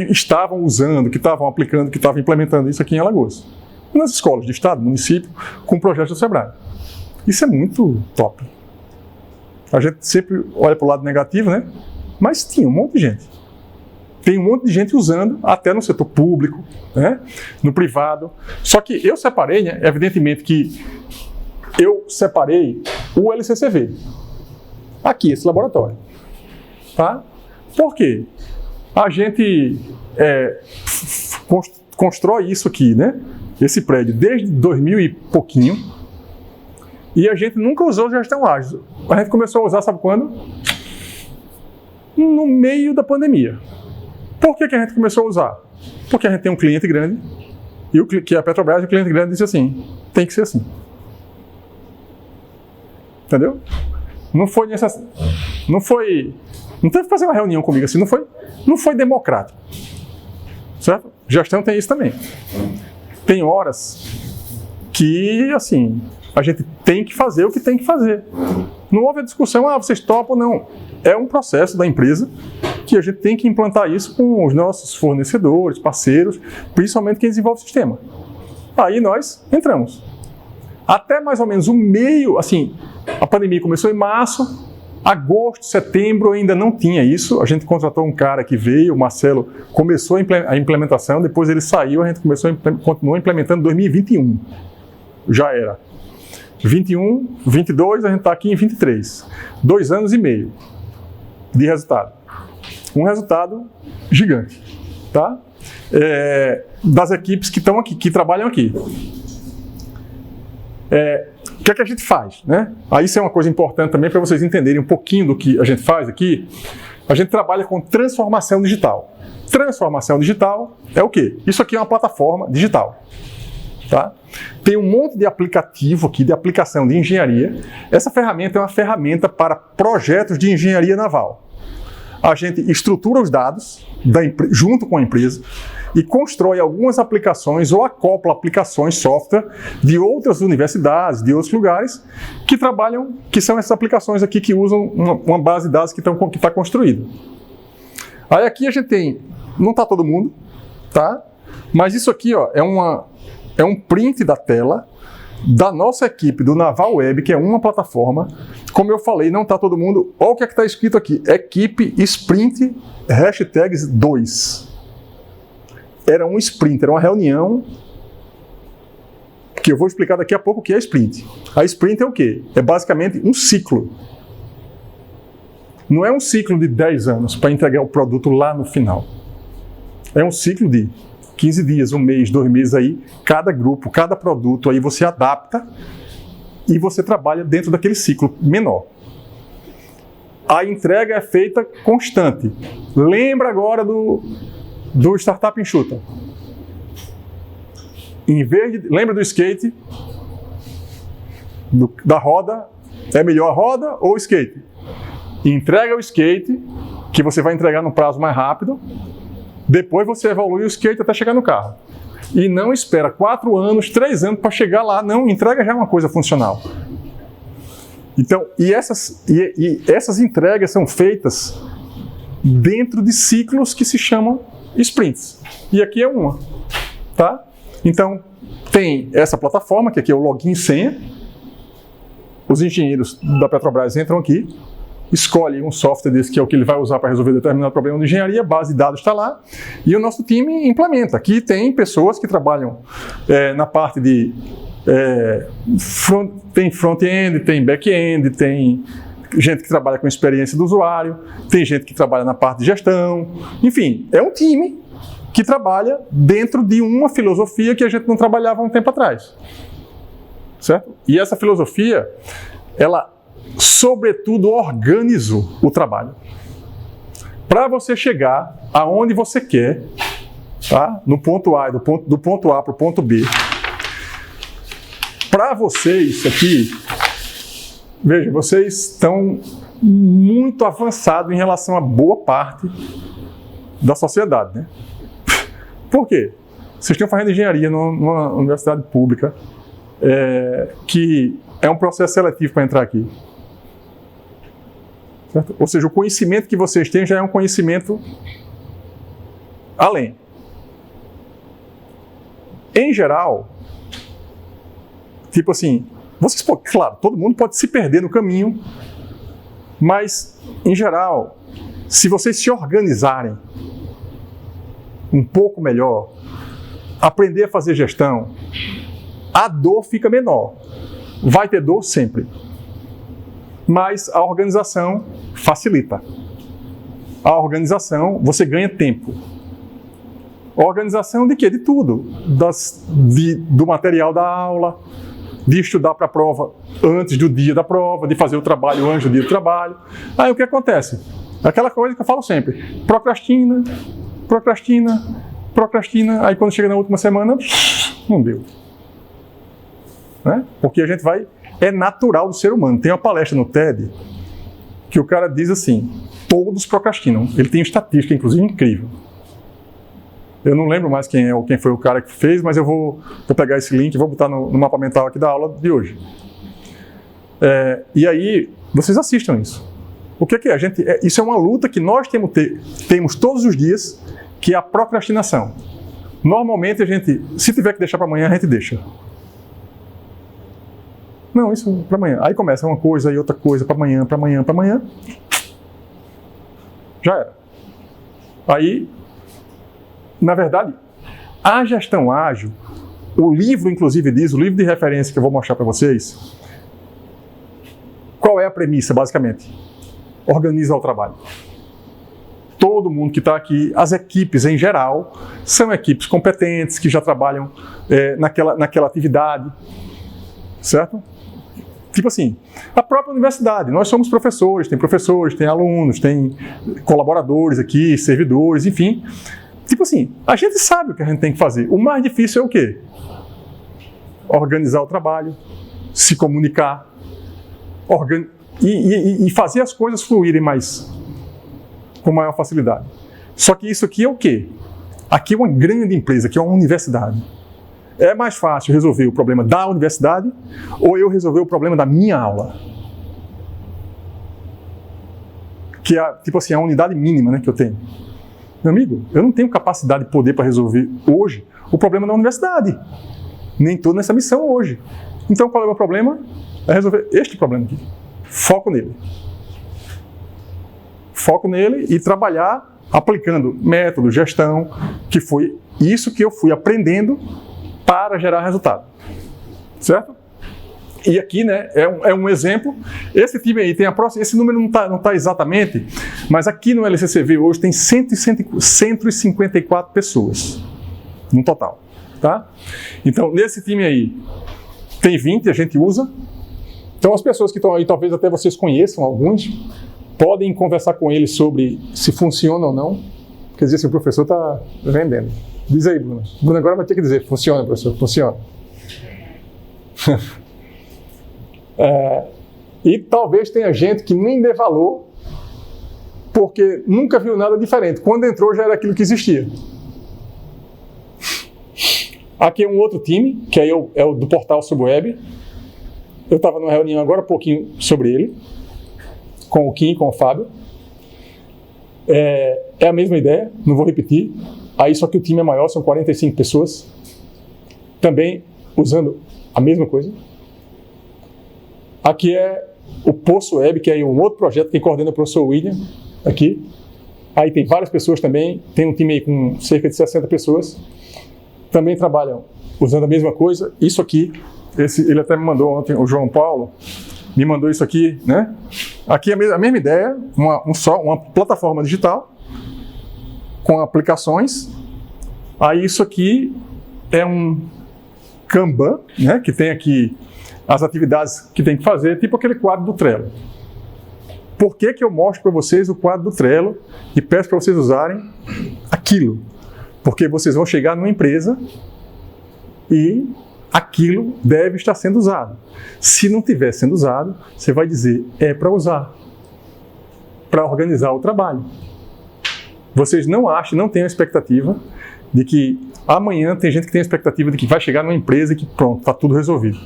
estavam usando, que estavam aplicando, que estavam implementando isso aqui em Alagoas. Nas escolas de estado, município, com projetos do Sebrae. Isso é muito top. A gente sempre olha para o lado negativo, né? Mas tinha um monte de gente. Tem um monte de gente usando, até no setor público, né? No privado. Só que eu separei, né? Evidentemente que eu separei o LCCV. Aqui, esse laboratório. Tá? Por quê? A gente constrói isso aqui, né? Esse prédio, desde 2000 e pouquinho. E a gente nunca usou gestão ágil. A gente começou a usar, sabe quando? No meio da pandemia. Por que a gente começou a usar? Porque a gente tem um cliente grande, que é a Petrobras, e o cliente grande disse assim, tem que ser assim. Entendeu? Não teve que fazer uma reunião comigo assim, não foi democrático. Certo? Gestão tem isso também. Tem horas que, assim, a gente tem que fazer o que tem que fazer. Não houve a discussão, vocês topam, não. É um processo da empresa que a gente tem que implantar isso com os nossos fornecedores, parceiros, principalmente quem desenvolve o sistema. Aí nós entramos. Até mais ou menos o meio, assim, a pandemia começou em março, agosto, setembro ainda não tinha isso. A gente contratou um cara que veio, o Marcelo, começou a implementação, depois ele saiu, a gente continuou implementando em 2021. Já era. 21, 22, a gente está aqui em 23. 2 anos e meio de resultado. Um resultado gigante, tá? Das equipes que estão aqui, que trabalham aqui. O que é que a gente faz, né? Aí isso é uma coisa importante também para vocês entenderem um pouquinho do que a gente faz aqui. A gente trabalha com transformação digital. Transformação digital é o quê? Isso aqui é uma plataforma digital. Tá? Tem um monte de aplicativo aqui, de aplicação de engenharia. Essa ferramenta é uma ferramenta para projetos de engenharia naval. A gente estrutura os dados junto com a empresa e constrói algumas aplicações ou acopla aplicações, software, de outras universidades, de outros lugares, que trabalham, que são essas aplicações aqui que usam uma base de dados que está construída. Aí aqui a gente tem, não está todo mundo, tá? Mas isso aqui, ó, é um print da tela da nossa equipe do Naval Web, que é uma plataforma. Como eu falei, não está todo mundo. Olha o que é que está escrito aqui. Equipe Sprint hashtags 2. Era um sprint, era uma reunião que eu vou explicar daqui a pouco o que é sprint. A sprint é o quê? É basicamente um ciclo. Não é um ciclo de 10 anos para entregar o produto lá no final. É um ciclo de 15 dias, 1 mês, 2 meses aí, cada grupo, cada produto, aí você adapta e você trabalha dentro daquele ciclo menor. A entrega é feita constante. Lembra agora do Startup Enxuta. Lembra do skate? Da roda? É melhor a roda ou o skate? Entrega o skate, que você vai entregar no prazo mais rápido. Depois você evolui o skate até chegar no carro. E não espera 4 anos, 3 anos para chegar lá. Não, entrega já uma coisa funcional. Então, essas entregas são feitas dentro de ciclos que se chamam sprints. E aqui é uma. Tá? Então, tem essa plataforma, que aqui é o login e senha. Os engenheiros da Petrobras entram aqui, escolhem um software desse que é o que ele vai usar para resolver determinado problema de engenharia, a base de dados está lá, e o nosso time implementa. Aqui tem pessoas que trabalham na parte de tem front-end, tem back-end, tem gente que trabalha com experiência do usuário, tem gente que trabalha na parte de gestão, enfim, é um time que trabalha dentro de uma filosofia que a gente não trabalhava há um tempo atrás. Certo? E essa filosofia, ela, sobretudo, organizou o trabalho. Para você chegar aonde você quer, tá? No ponto A, do ponto A para o ponto B, para vocês aqui, veja, vocês estão muito avançados em relação a boa parte da sociedade, né? Por quê? Vocês estão fazendo engenharia numa universidade pública, que é um processo seletivo para entrar aqui. Certo? Ou seja, o conhecimento que vocês têm já é um conhecimento além. Em geral, tipo assim, vocês podem, claro, todo mundo pode se perder no caminho, mas, em geral, se vocês se organizarem um pouco melhor, aprender a fazer gestão, a dor fica menor. Vai ter dor sempre. Mas a organização facilita. A organização, você ganha tempo. A organização de quê? De tudo. Do material da aula, de estudar para a prova antes do dia da prova, de fazer o trabalho antes do dia do trabalho. Aí o que acontece? Aquela coisa que eu falo sempre. Procrastina, aí quando chega na última semana, não deu. Né? Porque a gente vai... É natural do ser humano. Tem uma palestra no TED que o cara diz assim, todos procrastinam. Ele tem estatística, inclusive, incrível. Eu não lembro mais quem foi o cara que fez, mas eu vou pegar esse link e vou botar no mapa mental aqui da aula de hoje. E aí, vocês assistam isso. O que é? Isso é uma luta que nós temos todos os dias, que é a procrastinação. Normalmente, se tiver que deixar para amanhã, a gente deixa. Não, isso para amanhã. Aí começa uma coisa e outra coisa para amanhã. Já era. Aí, na verdade, a gestão ágil, o livro inclusive diz, o livro de referência que eu vou mostrar para vocês, qual é a premissa, basicamente? Organizar o trabalho. Todo mundo que está aqui, as equipes em geral, são equipes competentes, que já trabalham naquela atividade, certo? Tipo assim, a própria universidade, nós somos professores, tem alunos, tem colaboradores aqui, servidores, enfim. Tipo assim, a gente sabe o que a gente tem que fazer. O mais difícil é o quê? Organizar o trabalho, se comunicar, e fazer as coisas fluírem com maior facilidade. Só que isso aqui é o quê? Aqui é uma grande empresa, aqui é uma universidade. É mais fácil resolver o problema da universidade ou eu resolver o problema da minha aula? Que é, tipo assim, a unidade mínima, né, que eu tenho. Meu amigo, eu não tenho capacidade de poder para resolver hoje o problema da universidade. Nem estou nessa missão hoje. Então, qual é o meu problema? É resolver este problema aqui. Foco nele. Foco nele e trabalhar aplicando método, gestão, que foi isso que eu fui aprendendo para gerar resultado. Certo? E aqui, né, é um exemplo. Esse time aí tem esse número não tá exatamente, mas aqui no LCCV hoje tem 154 pessoas no total, tá? Então, nesse time aí tem 20, a gente usa. Então, as pessoas que estão aí, talvez até vocês conheçam alguns, podem conversar com eles sobre se funciona ou não. Quer dizer, se o professor está vendendo. Diz aí, Bruno. Bruno agora vai ter que dizer, funciona, professor, funciona. E talvez tenha gente que nem dê valor, porque nunca viu nada diferente. Quando entrou, já era aquilo que existia. Aqui é um outro time, que aí é o do portal Subweb. Eu estava numa reunião agora, um pouquinho sobre ele, com o Kim, com o Fábio. É a mesma ideia, não vou repetir. Aí só que o time é maior, são 45 pessoas. também usando a mesma coisa. Aqui é o Poço Web, que é um outro projeto que coordena o professor William, aqui. Aí tem várias pessoas também, tem um time aí com cerca de 60 pessoas, também trabalham usando a mesma coisa. Isso aqui, ele até me mandou ontem, o João Paulo, me mandou isso aqui, né? Aqui é a mesma ideia, uma plataforma digital com aplicações. Aí isso aqui é um Kanban, né? Que tem aqui as atividades que tem que fazer, tipo aquele quadro do Trello. Por que que eu mostro para vocês o quadro do Trello e peço para vocês usarem aquilo? Porque vocês vão chegar numa empresa e aquilo deve estar sendo usado. Se não estiver sendo usado, você vai dizer, é para usar, para organizar o trabalho. Vocês não acham, não tenham a expectativa de que amanhã tem gente que tem a expectativa de que vai chegar numa empresa e que pronto, está tudo resolvido.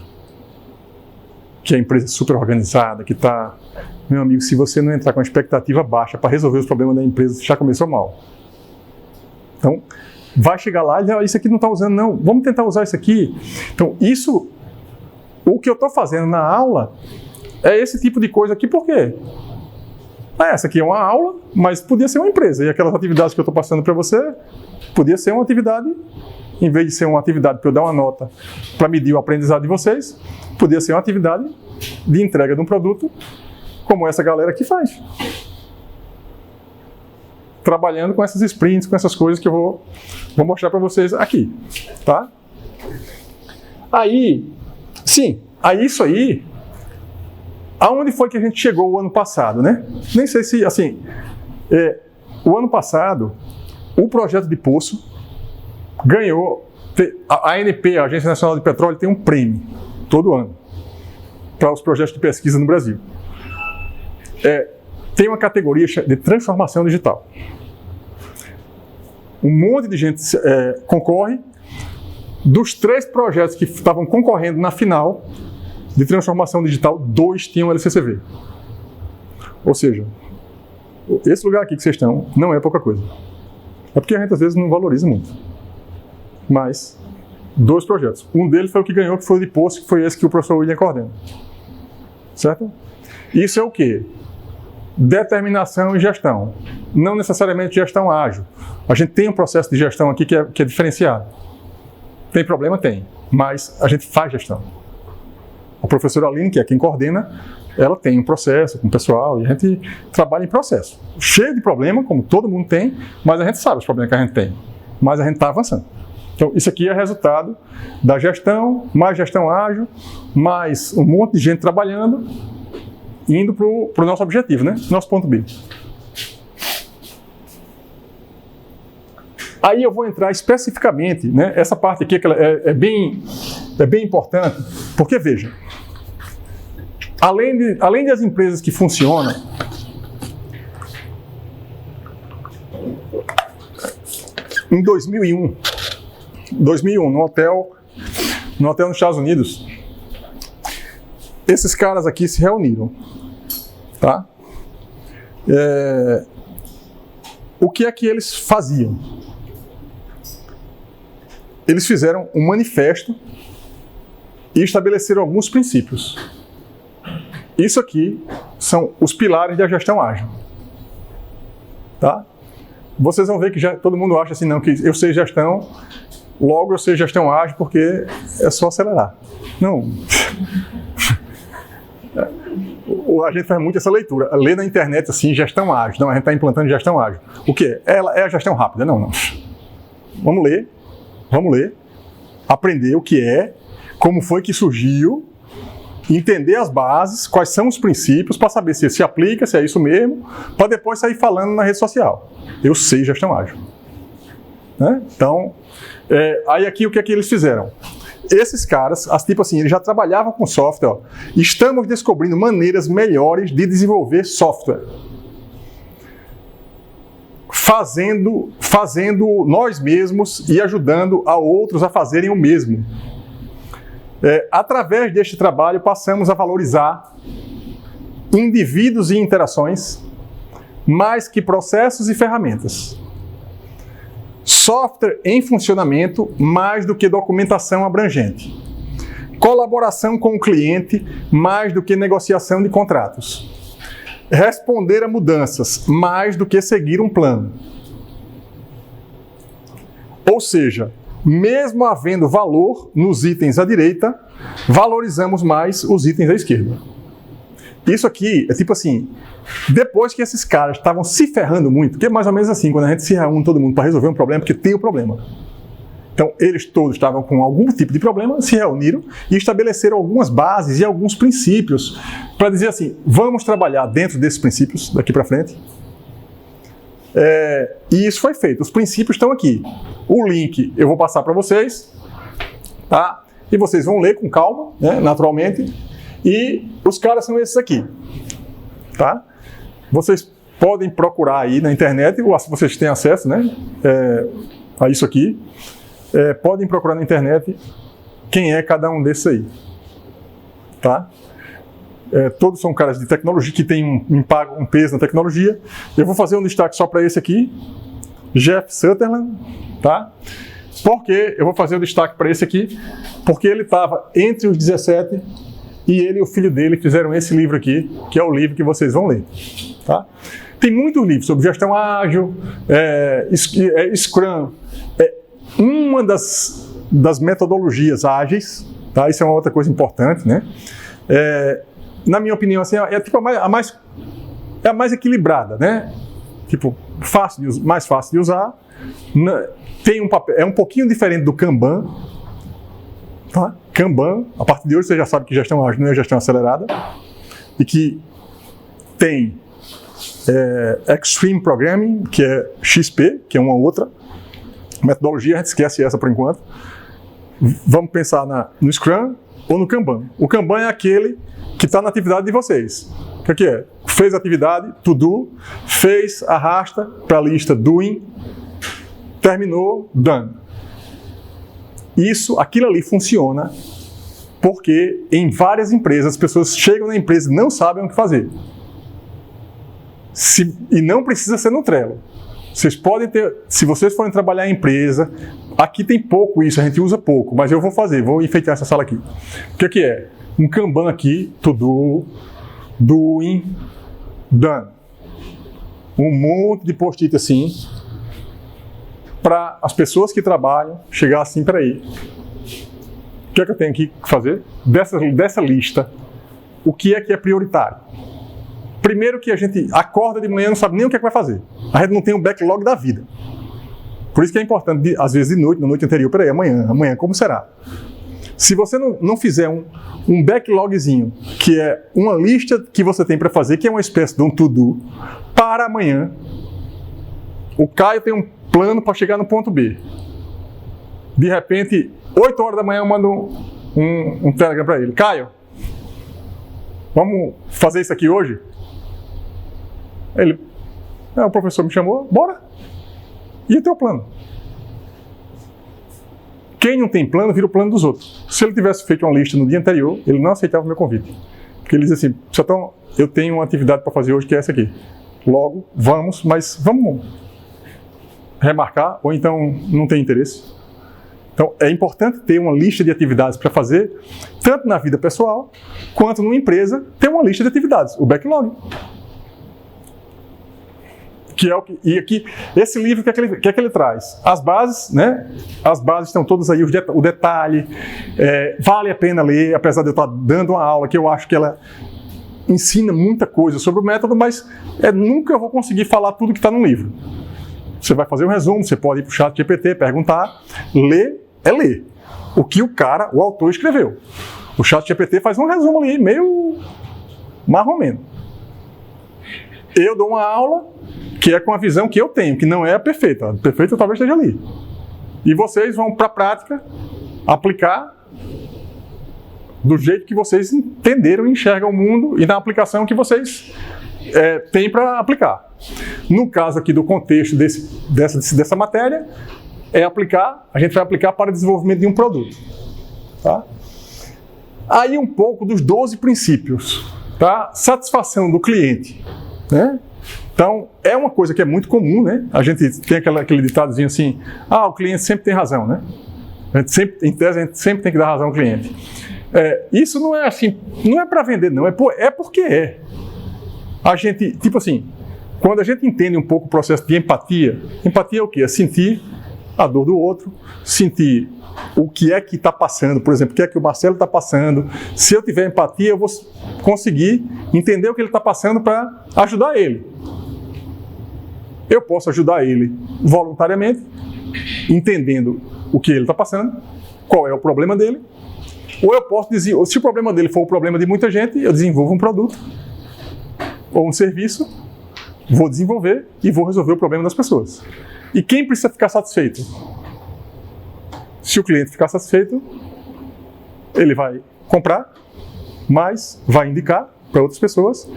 Que a empresa é super organizada, que está... Meu amigo, se você não entrar com a expectativa baixa para resolver os problemas da empresa, já começou mal. Então, vai chegar lá e dizer, isso aqui não está usando, não. Vamos tentar usar isso aqui. Então, isso, o que eu estou fazendo na aula é esse tipo de coisa aqui. Por quê? Essa aqui é uma aula, mas podia ser uma empresa. E aquelas atividades que eu estou passando para você, podia ser uma atividade, em vez de ser uma atividade para eu dar uma nota para medir o aprendizado de vocês, podia ser uma atividade de entrega de um produto, como essa galera aqui faz. Trabalhando com essas sprints, com essas coisas que eu vou mostrar para vocês aqui, tá? Aí, sim, aí isso aí, aonde foi que a gente chegou o ano passado, né? Nem sei se, assim, o ano passado, o projeto de Poço ganhou, a ANP, a Agência Nacional de Petróleo, tem um prêmio todo ano para os projetos de pesquisa no Brasil. Tem uma categoria de transformação digital. Um monte de gente concorre. Dos 3 projetos que estavam concorrendo na final de transformação digital, 2 tinham LCCV. Ou seja, esse lugar aqui que vocês estão não é pouca coisa. É porque a gente às vezes não valoriza muito. Mas 2 projetos. Um deles foi o que ganhou, que foi o de Poço, que foi esse que o professor William coordena. Certo? Isso é o quê? Determinação e gestão. Não necessariamente gestão ágil. A gente tem um processo de gestão aqui que é diferenciado. Tem problema? Tem. Mas a gente faz gestão. A professora Aline, que é quem coordena, ela tem um processo com o pessoal e a gente trabalha em processo. Cheio de problema, como todo mundo tem, mas a gente sabe os problemas que a gente tem. Mas a gente está avançando. Então, isso aqui é resultado da gestão, mais gestão ágil, mais um monte de gente trabalhando, indo para o nosso objetivo, né? Nosso ponto B. Aí eu vou entrar especificamente, né? Essa parte aqui é bem importante, porque veja, além das empresas que funcionam, em 2001, no hotel nos Estados Unidos, esses caras aqui se reuniram, tá? O que é que eles faziam? Eles fizeram um manifesto e estabeleceram alguns princípios. Isso aqui são os pilares da gestão ágil, tá? Vocês vão ver que já todo mundo acha assim, não, que eu sei gestão, logo eu sei gestão ágil porque é só acelerar. Não. A gente faz muito essa leitura. Lê na internet assim, gestão ágil. Não, a gente está implantando gestão ágil. O quê? Ela é a gestão rápida? Não. Vamos ler, aprender o que é, como foi que surgiu, entender as bases, quais são os princípios, para saber se aplica, se é isso mesmo, para depois sair falando na rede social. Eu sei gestão ágil. Né? Então, aí aqui o que é que eles fizeram? Esses caras, tipo assim, eles já trabalhavam com software. Ó. Estamos descobrindo maneiras melhores de desenvolver software. Fazendo nós mesmos e ajudando a outros a fazerem o mesmo. Através deste trabalho, passamos a valorizar indivíduos e interações mais que processos e ferramentas. Software em funcionamento mais do que documentação abrangente. Colaboração com o cliente mais do que negociação de contratos. Responder a mudanças mais do que seguir um plano. Ou seja, mesmo havendo valor nos itens à direita, valorizamos mais os itens à esquerda. Isso aqui é tipo assim, depois que esses caras estavam se ferrando muito, que é mais ou menos assim, quando a gente se reúne todo mundo para resolver um problema, porque tem o problema. Então, eles todos estavam com algum tipo de problema, se reuniram e estabeleceram algumas bases e alguns princípios para dizer assim, vamos trabalhar dentro desses princípios daqui para frente. E isso foi feito. Os princípios estão aqui. O link eu vou passar para vocês, tá? E vocês vão ler com calma, né, naturalmente. E os caras são esses aqui, tá? Vocês podem procurar aí na internet, ou se vocês têm acesso, né, a isso aqui. Podem procurar na internet quem é cada um desses aí, tá? Todos são caras de tecnologia que têm um peso na tecnologia. Eu vou fazer um destaque só para esse aqui, Jeff Sutherland, tá? Por que eu vou fazer o destaque para esse aqui? Porque ele estava entre os 17 e ele e o filho dele fizeram esse livro aqui, que é o livro que vocês vão ler, tá? Tem muitos livros sobre gestão ágil, Scrum, uma das metodologias ágeis, tá? Isso é uma outra coisa importante, né? Na minha opinião, assim, tipo a mais equilibrada, né? Tipo, mais fácil de usar, tem um papel, é um pouquinho diferente do Kanban, tá? Kanban, a partir de hoje você já sabe que gestão ágil não é gestão acelerada, e que tem Extreme Programming, que é XP, que é uma outra metodologia, a gente esquece essa por enquanto. Vamos pensar no Scrum ou no Kanban. O Kanban é aquele que está na atividade de vocês. O que é? Fez a atividade, to do, fez, arrasta para a lista doing, terminou, done. Aquilo ali funciona porque em várias empresas as pessoas chegam na empresa e não sabem o que fazer. E não precisa ser no Trello. Vocês podem ter, se vocês forem trabalhar em empresa, aqui tem pouco isso, a gente usa pouco, mas eu vou enfeitar essa sala aqui. O que é? Um Kanban aqui, to do, doing, done. Um monte de post-it assim, para as pessoas que trabalham chegar assim, peraí, o que é que eu tenho aqui que fazer? Dessa lista, o que é prioritário? Primeiro que a gente acorda de manhã e não sabe nem o que é que vai fazer. A gente não tem um backlog da vida. Por isso que é importante, às vezes de noite, na noite anterior, peraí, amanhã como será? Se você não fizer um backlogzinho, que é uma lista que você tem para fazer, que é uma espécie de um to-do, para amanhã, o Caio tem um plano para chegar no ponto B. De repente, 8 horas da manhã eu mando um Telegram para ele. Caio, vamos fazer isso aqui hoje? Ele, o professor me chamou, bora. E o teu plano? Quem não tem plano, vira o plano dos outros. Se ele tivesse feito uma lista no dia anterior, ele não aceitava o meu convite. Porque ele dizia assim, eu tenho uma atividade para fazer hoje que é essa aqui. Logo, vamos remarcar, ou então não tem interesse. Então, é importante ter uma lista de atividades para fazer, tanto na vida pessoal, quanto numa empresa, ter uma lista de atividades, o backlog. E aqui, esse livro, o que é que ele traz? As bases, né? As bases estão todas aí, o detalhe, vale a pena ler, apesar de eu estar dando uma aula que eu acho que ela ensina muita coisa sobre o método, mas nunca eu vou conseguir falar tudo que está no livro. Você vai fazer um resumo, você pode ir para o ChatGPT, perguntar, ler o que o autor escreveu. O ChatGPT faz um resumo ali, meio marromeno. Eu dou uma aula que é com a visão que eu tenho, que não é a perfeita. A perfeita talvez esteja ali. E vocês vão para a prática aplicar do jeito que vocês entenderam e enxergam o mundo e na aplicação que vocês têm para aplicar. No caso aqui do contexto dessa matéria, a gente vai aplicar para o desenvolvimento de um produto. Tá? Aí um pouco dos 12 princípios. Tá? Satisfação do cliente. Né? Então, é uma coisa que é muito comum, né? A gente tem aquele ditadozinho assim, o cliente sempre tem razão, né? Em tese, a gente sempre tem que dar razão ao cliente. Isso não é assim, não é para vender, não, é porque é. A gente, tipo assim, quando a gente entende um pouco o processo de empatia é o quê? É sentir a dor do outro, sentir o que é que está passando, por exemplo, o que é que o Marcelo está passando. Se eu tiver empatia, eu vou conseguir entender o que ele está passando para ajudar ele. Eu posso ajudar ele voluntariamente, entendendo o que ele está passando, qual é o problema dele, ou eu posso dizer, se o problema dele for o problema de muita gente, eu desenvolvo um produto ou um serviço, vou desenvolver e vou resolver o problema das pessoas. E quem precisa ficar satisfeito? Se o cliente ficar satisfeito, ele vai comprar, mas vai indicar para outras pessoas,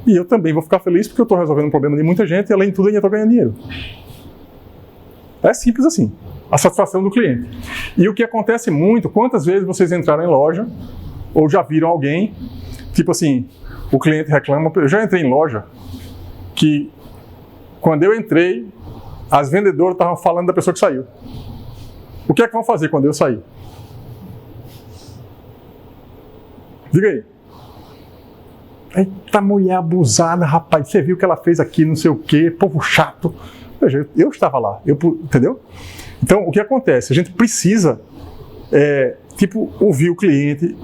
e eu também vou ficar feliz porque eu estou resolvendo um problema de muita gente e, além de tudo, eu ainda estou ganhando dinheiro. É simples assim, a satisfação do cliente. E o que acontece muito, quantas vezes vocês entraram em loja ou já viram alguém, tipo assim, o cliente reclama, eu já entrei em loja que, quando eu entrei, as vendedoras estavam falando da pessoa que saiu. O que é que vão fazer quando eu sair? Diga aí. Eita, mulher abusada, rapaz, você viu o que ela fez aqui, não sei o quê, povo chato. Eu estava lá, entendeu? Então, o que acontece? A gente precisa, ouvir o cliente,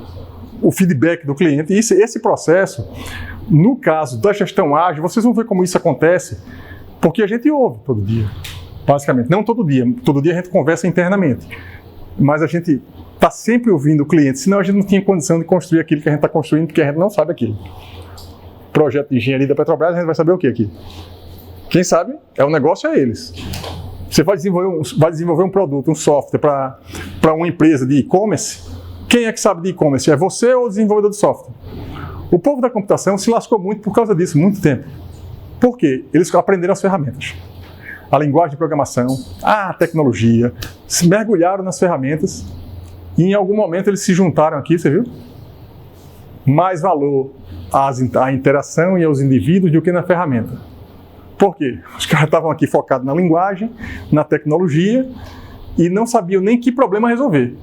o feedback do cliente, e esse processo, no caso da gestão ágil, vocês vão ver como isso acontece, porque a gente ouve todo dia, basicamente. Não todo dia a gente conversa internamente, mas a gente está sempre ouvindo o cliente, senão a gente não tinha condição de construir aquilo que a gente está construindo, porque a gente não sabe aquilo. Projeto de engenharia da Petrobras, a gente vai saber o que aqui? Quem sabe, o negócio é eles. Você vai desenvolver um produto, um software para uma empresa de e-commerce. Quem é que sabe de e-commerce? É você ou o desenvolvedor de software? O povo da computação se lascou muito por causa disso, muito tempo. Por quê? Eles aprenderam as ferramentas. A linguagem de programação, a tecnologia, se mergulharam nas ferramentas e em algum momento eles se juntaram aqui, você viu? Mais valor à interação e aos indivíduos do que na ferramenta. Por quê? Os caras estavam aqui focados na linguagem, na tecnologia, e não sabiam nem que problema resolver.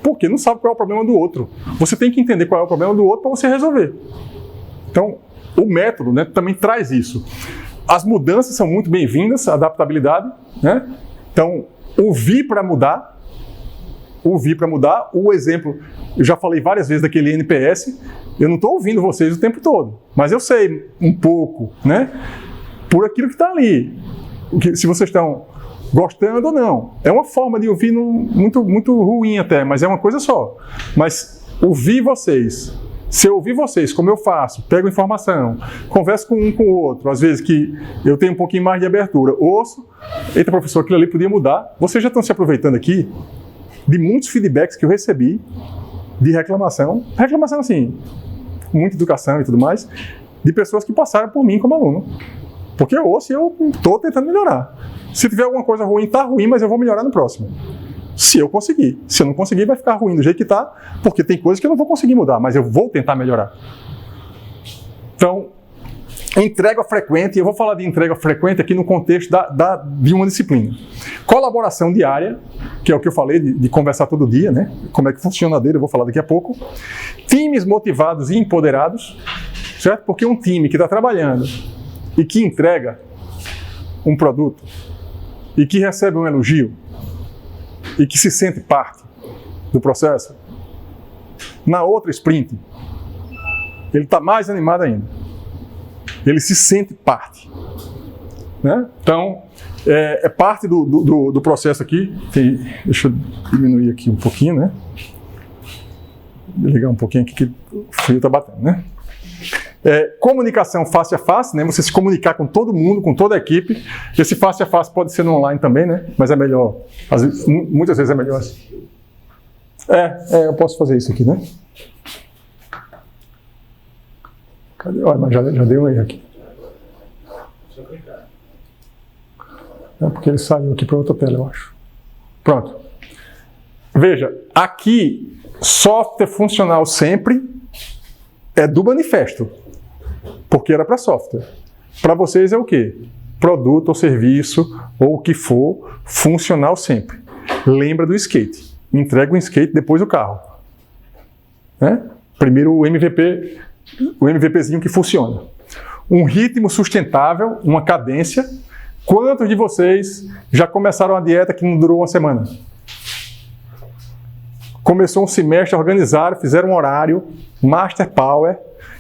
Porque não sabe qual é o problema do outro. Você tem que entender qual é o problema do outro para você resolver. Então, o método, né, também traz isso. As mudanças são muito bem-vindas, a adaptabilidade, né? Então, ouvir para mudar, o exemplo, eu já falei várias vezes daquele NPS, eu não estou ouvindo vocês o tempo todo, mas eu sei um pouco, né, por aquilo que está ali, se vocês estão gostando ou não. É uma forma de ouvir muito, muito ruim até, mas é uma coisa só. Mas ouvir vocês, se eu ouvir vocês, como eu faço, pego informação, converso com um com o outro, às vezes que eu tenho um pouquinho mais de abertura, ouço, eita professor, aquilo ali podia mudar, vocês já estão se aproveitando aqui de muitos feedbacks que eu recebi de reclamação assim, com muita educação e tudo mais, de pessoas que passaram por mim como aluno. Porque eu ouço e eu estou tentando melhorar. Se tiver alguma coisa ruim, está ruim, mas eu vou melhorar no próximo. Se eu conseguir. Se eu não conseguir, vai ficar ruim do jeito que está, porque tem coisas que eu não vou conseguir mudar, mas eu vou tentar melhorar. Então, entrega frequente, eu vou falar de entrega frequente aqui no contexto de uma disciplina. Colaboração diária, que é o que eu falei, de conversar todo dia, né? Como é que funciona dele, eu vou falar daqui a pouco. Times motivados e empoderados, certo? Porque um time que está trabalhando e que entrega um produto e que recebe um elogio e que se sente parte do processo, na outra sprint, ele está mais animado ainda. Ele se sente parte. Né? Então, é parte do processo aqui. Deixa eu diminuir aqui um pouquinho, né? Vou ligar um pouquinho aqui que o frio está batendo, né? Comunicação face a face, né? Você se comunicar com todo mundo, com toda a equipe. Esse face a face pode ser no online também, né? Mas é melhor, muitas vezes é melhor assim. Eu posso fazer isso aqui, né? Cadê? Olha, mas já deu um erro aqui. É porque ele saiu aqui para outra tela, eu acho. Pronto. Veja, aqui, software funcional sempre é do manifesto. porque era para software. Para vocês é o quê? Produto ou serviço, ou o que for, funcional sempre. Lembra do skate. Entrega o skate, depois o carro. Né? Primeiro o MVPzinho que funciona. Um ritmo sustentável, uma cadência. Quantos de vocês já começaram a dieta que não durou uma semana? Começou um semestre, organizaram, fizeram um horário, Master Power,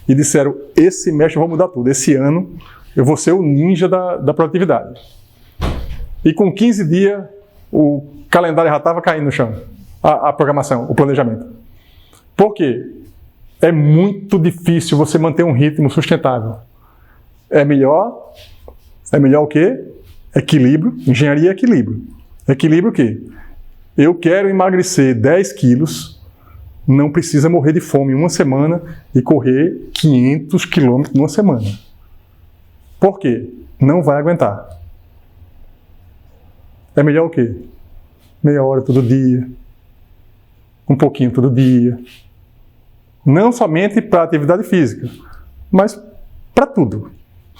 e disseram, esse semestre eu vou mudar tudo. Esse ano eu vou ser o ninja da produtividade. E com 15 dias, o calendário já estava caindo no chão. A programação, o planejamento. Por quê? É muito difícil você manter um ritmo sustentável. É melhor o quê? Equilíbrio. Engenharia é equilíbrio. Equilíbrio o quê? Eu quero emagrecer 10 quilos, não precisa morrer de fome em uma semana e correr 500 quilômetros numa semana. Por quê? Não vai aguentar. É melhor o quê? Meia hora todo dia. Um pouquinho todo dia. Não somente para atividade física, mas para tudo.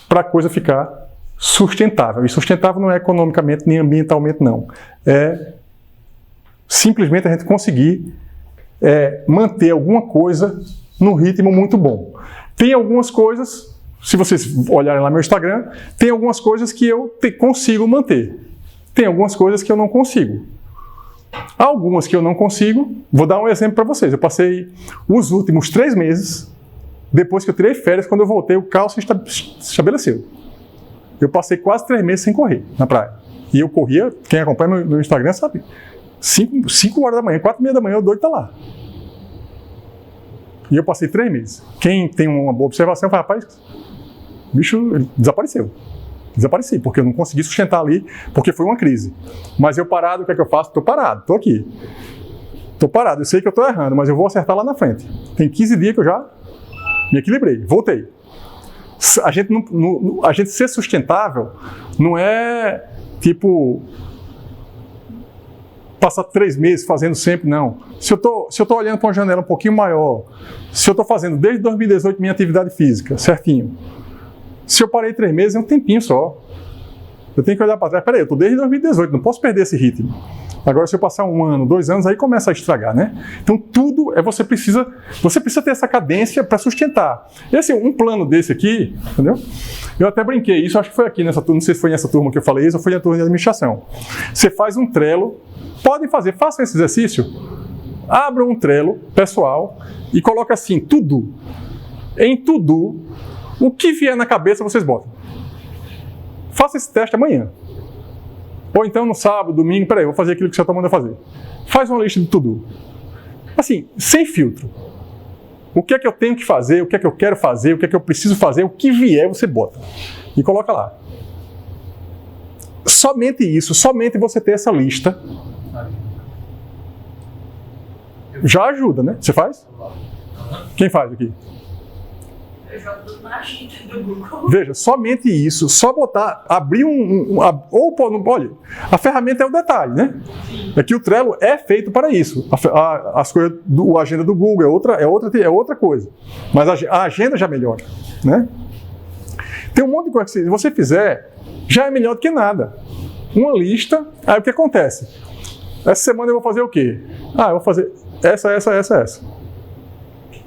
Para a coisa ficar sustentável. E sustentável não é economicamente nem ambientalmente, não. É simplesmente a gente conseguir manter alguma coisa num ritmo muito bom. Tem algumas coisas, se vocês olharem lá no meu Instagram, tem algumas coisas que eu consigo manter. Tem algumas coisas que eu não consigo. Algumas que eu não consigo, vou dar um exemplo para vocês. Eu passei os últimos 3 meses, depois que eu tirei férias, quando eu voltei, o caos se estabeleceu. Eu passei quase 3 meses sem correr na praia. E eu corria, quem acompanha meu Instagram sabe, 5 horas da manhã, 4h30 da manhã, o doido está lá. E eu passei 3 meses. Quem tem uma boa observação fala, rapaz, o bicho desapareceu. Desapareci, porque eu não consegui sustentar ali, porque foi uma crise. Mas eu parado, o que é que eu faço? Estou parado, estou aqui. Estou parado, eu sei que eu estou errando, mas eu vou acertar lá na frente. Tem 15 dias que eu já me equilibrei, voltei. A gente ser sustentável não é tipo passar 3 meses fazendo sempre, não. Se eu tô olhando para uma janela um pouquinho maior, se eu estou fazendo desde 2018 minha atividade física, certinho. Se eu parei 3 meses, é um tempinho só. Eu tenho que olhar para trás. Peraí, eu estou desde 2018, não posso perder esse ritmo. Agora, se eu passar 1 ano, 2 anos, aí começa a estragar, né? Então, tudo você precisa ter essa cadência para sustentar. E assim, um plano desse aqui, entendeu? Eu até brinquei, isso acho que foi aqui nessa turma, não sei se foi nessa turma que eu falei isso, ou foi na turma de administração. Você faz um Trello, podem fazer, façam esse exercício, abram um Trello pessoal e coloca assim, tudo. Em tudo, o que vier na cabeça vocês botam. Faça esse teste amanhã. Ou então no sábado, domingo, peraí, eu vou fazer aquilo que você está mandando fazer. Faz uma lista de tudo. Assim, sem filtro. O que é que eu tenho que fazer, o que é que eu quero fazer, o que é que eu preciso fazer, o que vier você bota. E coloca lá. Somente isso, somente você ter essa lista, já ajuda, né? Você faz? Quem faz aqui?
Eu jogo tudo na agenda do Google.
Veja, somente isso, só botar, abrir olha, a ferramenta é o detalhe, né? É que o Trello é feito para isso. As coisas a agenda do Google é outra coisa. Mas a agenda já melhora, né? Tem um monte de coisa que se você fizer, já é melhor do que nada. Uma lista, aí o que acontece? Essa semana eu vou fazer o quê? Eu vou fazer essa.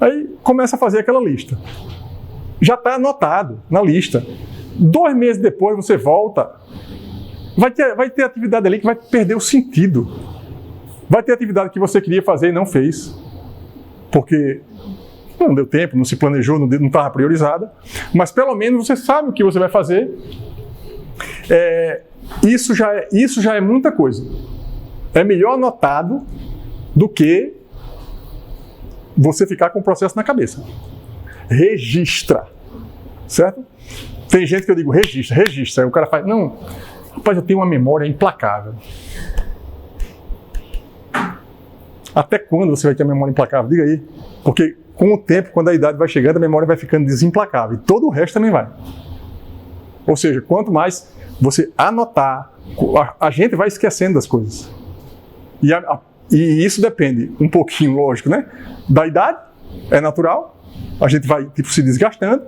Aí começa a fazer aquela lista. Já está anotado na lista. 2 meses depois você volta, vai ter atividade ali que vai perder o sentido. Vai ter atividade que você queria fazer e não fez, porque não deu tempo, não se planejou, não estava priorizada, mas pelo menos você sabe o que você vai fazer. Isso já é muita coisa. É melhor anotado do que você ficar com o processo na cabeça. Registra, certo? Tem gente que eu digo registra, aí o cara faz, não, rapaz, eu tenho uma memória implacável. Até quando você vai ter uma memória implacável? Diga aí, porque com o tempo, quando a idade vai chegando, a memória vai ficando desimplacável, e todo o resto também vai. Ou seja, quanto mais você anotar, a gente vai esquecendo das coisas. E isso depende um pouquinho, lógico, né? Da idade, é natural. A gente vai se desgastando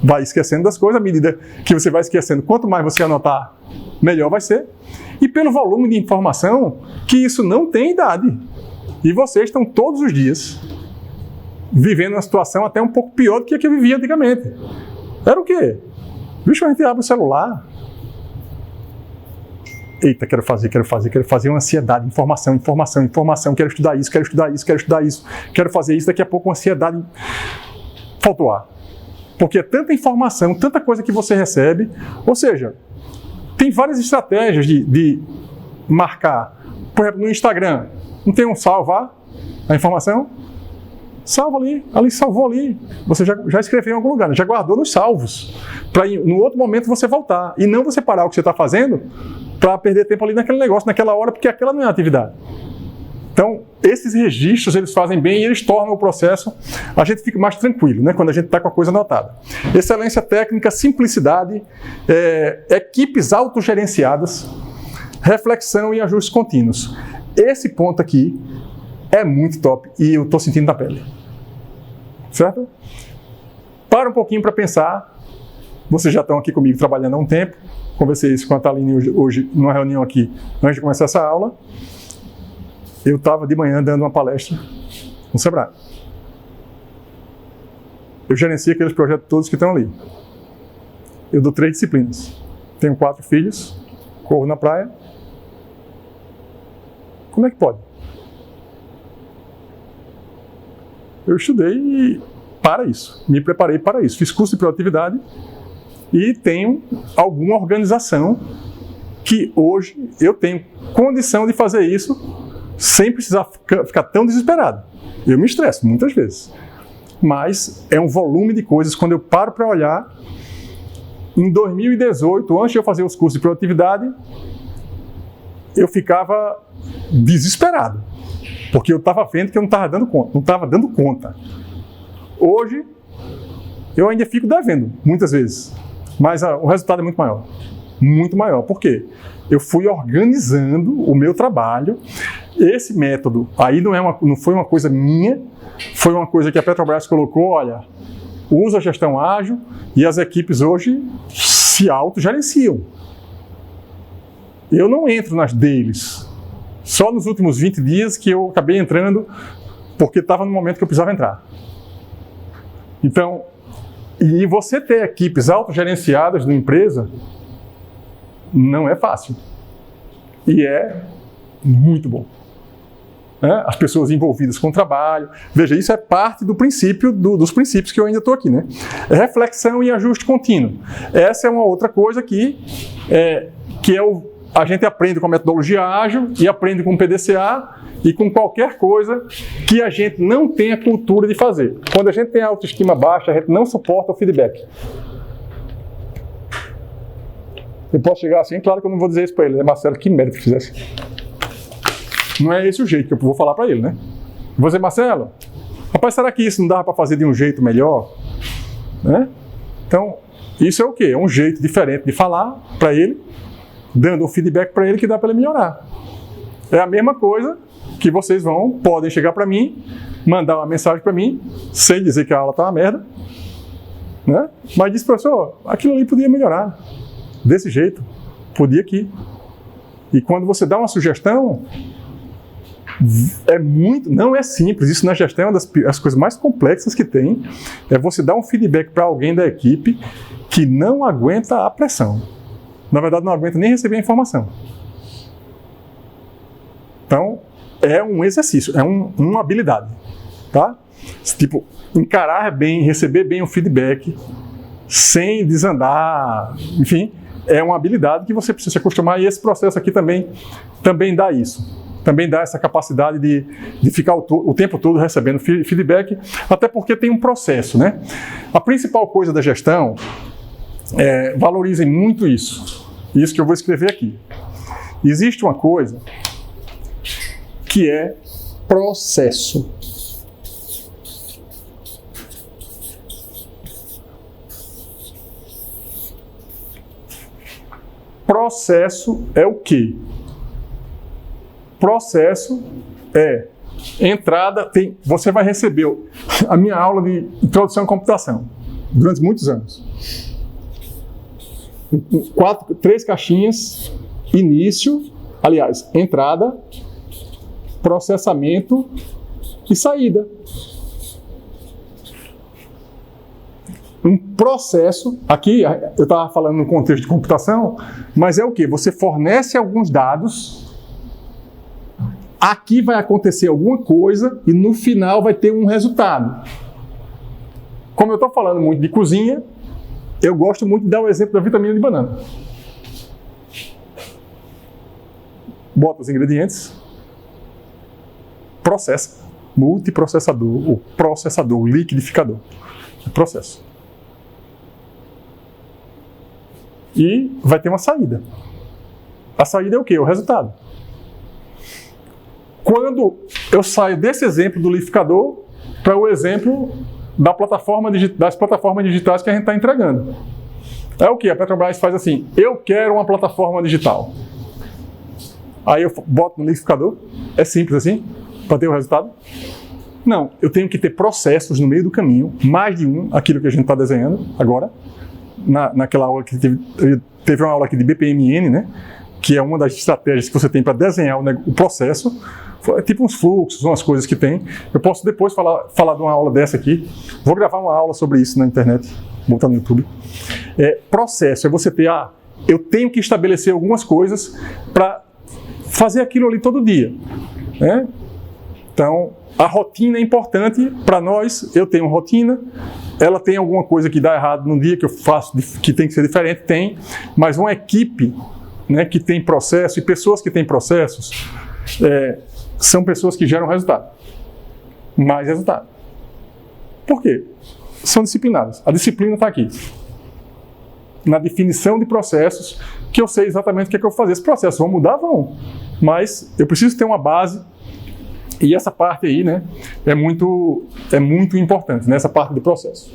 vai esquecendo das coisas, à medida que você vai esquecendo, quanto mais você anotar, melhor vai ser. E pelo volume de informação, que isso não tem idade. E vocês estão todos os dias vivendo uma situação até um pouco pior do que a que eu vivia antigamente. Era o quê? Bicho, a gente abre o celular. Eita, quero fazer, uma ansiedade, informação, quero estudar isso, quero fazer isso, daqui a pouco uma ansiedade. Faltou ar. Porque é tanta informação, tanta coisa que você recebe, ou seja, tem várias estratégias de marcar. Por exemplo, no Instagram, não tem um salvar a informação? Salva ali salvou ali. Você já escreveu em algum lugar, já guardou nos salvos. Para no outro momento você voltar. E não você parar o que você está fazendo para perder tempo ali naquele negócio, naquela hora, porque aquela não é a atividade. Então, esses registros, eles fazem bem e eles tornam o processo, a gente fica mais tranquilo, né, quando a gente está com a coisa anotada. Excelência técnica, simplicidade, equipes autogerenciadas, reflexão e ajustes contínuos. Esse ponto aqui é muito top e eu estou sentindo na pele. Certo? Para um pouquinho para pensar. Vocês já estão aqui comigo trabalhando há um tempo. Conversei isso com a Thaline hoje numa reunião aqui, antes de começar essa aula. Eu estava de manhã dando uma palestra no Sebrae. Eu gerencio aqueles projetos todos que estão ali. Eu dou 3 disciplinas. Tenho 4 filhos, corro na praia. Como é que pode? Eu estudei para isso, me preparei para isso. Fiz curso de produtividade e tenho alguma organização que hoje eu tenho condição de fazer isso sem precisar ficar tão desesperado. Eu me estresso muitas vezes. Mas é um volume de coisas. Quando eu paro para olhar, em 2018, antes de eu fazer os cursos de produtividade, eu ficava desesperado. Porque eu estava vendo que eu não estava dando conta. Hoje, eu ainda fico devendo, muitas vezes. Mas o resultado é muito maior. Muito maior. Por quê? Eu fui organizando o meu trabalho. Esse método aí não foi uma coisa minha, foi uma coisa que a Petrobras colocou, olha, usa a gestão ágil e as equipes hoje se autogerenciam. Eu não entro nas deles. Só nos últimos 20 dias que eu acabei entrando porque estava no momento que eu precisava entrar. Então, e você ter equipes autogerenciadas na empresa não é fácil. E é muito bom. As pessoas envolvidas com o trabalho. Veja, isso é parte do princípio, dos princípios que eu ainda estou aqui, né? Reflexão e ajuste contínuo. Essa é uma outra coisa que a gente aprende com a metodologia ágil e aprende com o PDCA e com qualquer coisa que a gente não tenha cultura de fazer. Quando a gente tem autoestima baixa, a gente não suporta o feedback. Eu posso chegar assim, claro que eu não vou dizer isso para ele, né, Marcelo, que merda que fizesse. Não é esse o jeito que eu vou falar para ele, né? Eu vou dizer, Marcelo, rapaz, será que isso não dava para fazer de um jeito melhor? Né? Então, isso é o quê? É um jeito diferente de falar para ele, dando um feedback para ele que dá para ele melhorar. É a mesma coisa que vocês podem chegar para mim, mandar uma mensagem para mim, sem dizer que a aula está uma merda, né? Mas diz, professor, aquilo ali podia melhorar. Desse jeito, podia aqui. E quando você dá uma sugestão, não é simples. Isso na gestão é uma das coisas mais complexas que tem. É você dar um feedback para alguém da equipe que não aguenta a pressão. Na verdade, não aguenta nem receber a informação. Então, é um exercício, é uma habilidade. Tá? Tipo, encarar bem, receber bem o feedback, sem desandar, enfim, é uma habilidade que você precisa se acostumar, e esse processo aqui também dá isso. Também dá essa capacidade de ficar o tempo todo recebendo feedback, até porque tem um processo, né? A principal coisa da gestão valorizem muito isso que eu vou escrever aqui. Existe uma coisa que é processo. Processo é o quê? Processo é entrada, você vai receber a minha aula de introdução à computação. durante muitos anos. 3 caixinhas, início, aliás, entrada, processamento e saída. Um processo, aqui eu estava falando no contexto de computação, mas é o quê? Você fornece alguns dados, aqui vai acontecer alguma coisa e no final vai ter um resultado. Como eu estou falando muito de cozinha, eu gosto muito de dar o exemplo da vitamina de banana. Bota os ingredientes, processa, multiprocessador, o processador, o liquidificador, processo. E vai ter uma saída. A saída é o quê? O resultado. Quando eu saio desse exemplo do liquidificador para o exemplo das plataformas digitais que a gente está entregando. É o quê? A Petrobras faz assim, eu quero uma plataforma digital. Aí eu boto no liquidificador, é simples assim, para ter o resultado. Não, eu tenho que ter processos no meio do caminho, mais de um, aquilo que a gente está desenhando agora. Naquela aula que teve uma aula aqui de BPMN, né? Que é uma das estratégias que você tem para desenhar o processo, tipo uns fluxos, umas coisas que tem. Eu posso depois falar de uma aula dessa aqui. Vou gravar uma aula sobre isso na internet, botar no YouTube. Processo é você ter, eu tenho que estabelecer algumas coisas para fazer aquilo ali todo dia, né? Então, a rotina é importante para nós. Eu tenho rotina, ela tem alguma coisa que dá errado no dia que eu faço, que tem que ser diferente, tem, mas uma equipe, né, que tem processo, e pessoas que têm processos, são pessoas que geram resultado. Mais resultado. Por quê? São disciplinadas. A disciplina está aqui. Na definição de processos, que eu sei exatamente o que é que eu vou fazer. Esses processos vão mudar? Vão. Mas eu preciso ter uma base. E essa parte aí, né, é muito importante, né, essa parte do processo.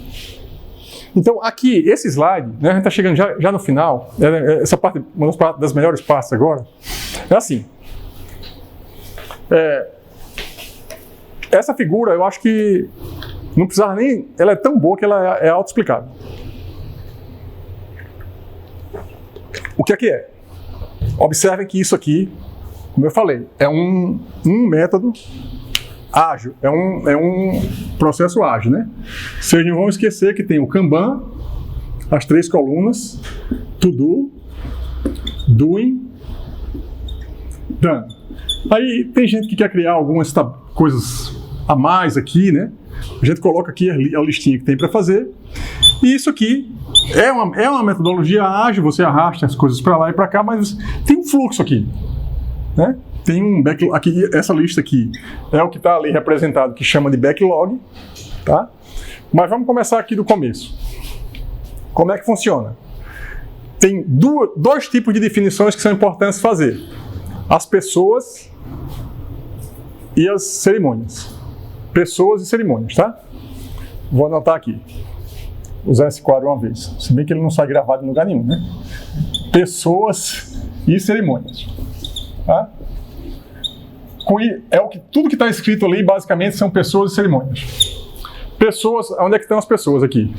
Então, aqui, esse slide, né, a gente está chegando já no final, essa parte, uma das melhores partes agora, é assim. Essa figura, eu acho que não precisava nem... Ela é tão boa que ela é autoexplicável. O que é? Observem que isso aqui, como eu falei, é um método ágil, é um processo ágil, né? Vocês não vão esquecer que tem o Kanban, as 3 colunas, To Do, Doing, Done. Aí tem gente que quer criar algumas coisas a mais aqui, né? A gente coloca aqui a listinha que tem para fazer. E isso aqui é uma metodologia ágil, você arrasta as coisas para lá e para cá, mas tem um fluxo aqui, né? Tem um backlog, aqui, essa lista aqui é o que está ali representado, que chama de backlog, tá? Mas vamos começar aqui do começo. Como é que funciona? Tem dois tipos de definições que são importantes fazer. As pessoas e as cerimônias. Pessoas e cerimônias, tá? Vou anotar aqui. Usar esse quadro uma vez. Se bem que ele não sai gravado em lugar nenhum, né? Pessoas e cerimônias. Tá? Tudo que está escrito ali, basicamente, são pessoas e cerimônias. Pessoas, onde é que estão as pessoas aqui?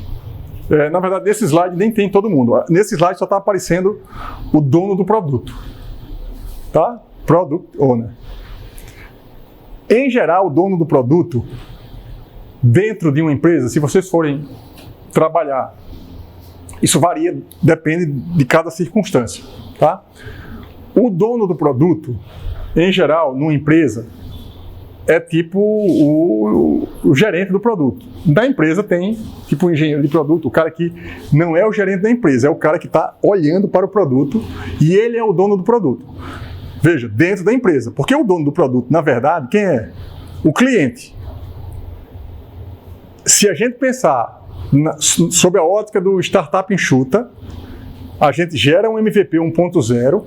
Na verdade, nesse slide nem tem todo mundo. Nesse slide só está aparecendo o dono do produto. Tá? Product Owner. Em geral, o dono do produto, dentro de uma empresa, se vocês forem trabalhar, isso varia, depende de cada circunstância. Tá? O dono do produto, em geral, numa empresa, é tipo o gerente do produto. Da empresa tem tipo o engenheiro de produto, o cara que não é o gerente da empresa, é o cara que está olhando para o produto e ele é o dono do produto. Veja, dentro da empresa. Porque o dono do produto, na verdade, quem é? O cliente. Se a gente pensar sob a ótica do startup enxuta, a gente gera um MVP 1.0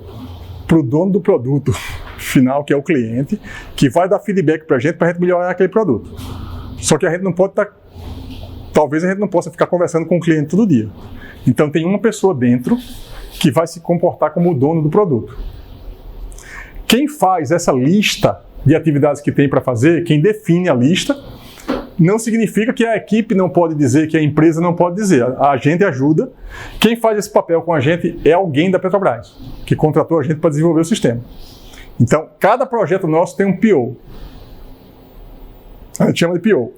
para o dono do produto final, que é o cliente, que vai dar feedback para a gente melhorar aquele produto. Só que a gente não pode estar... Talvez a gente não possa ficar conversando com o cliente todo dia. Então tem uma pessoa dentro que vai se comportar como o dono do produto. Quem faz essa lista de atividades que tem para fazer, quem define a lista, não significa que a equipe não pode dizer, que a empresa não pode dizer. A gente ajuda. Quem faz esse papel com a gente é alguém da Petrobras, que contratou a gente para desenvolver o sistema. Então, cada projeto nosso tem um PO. A gente chama de PO.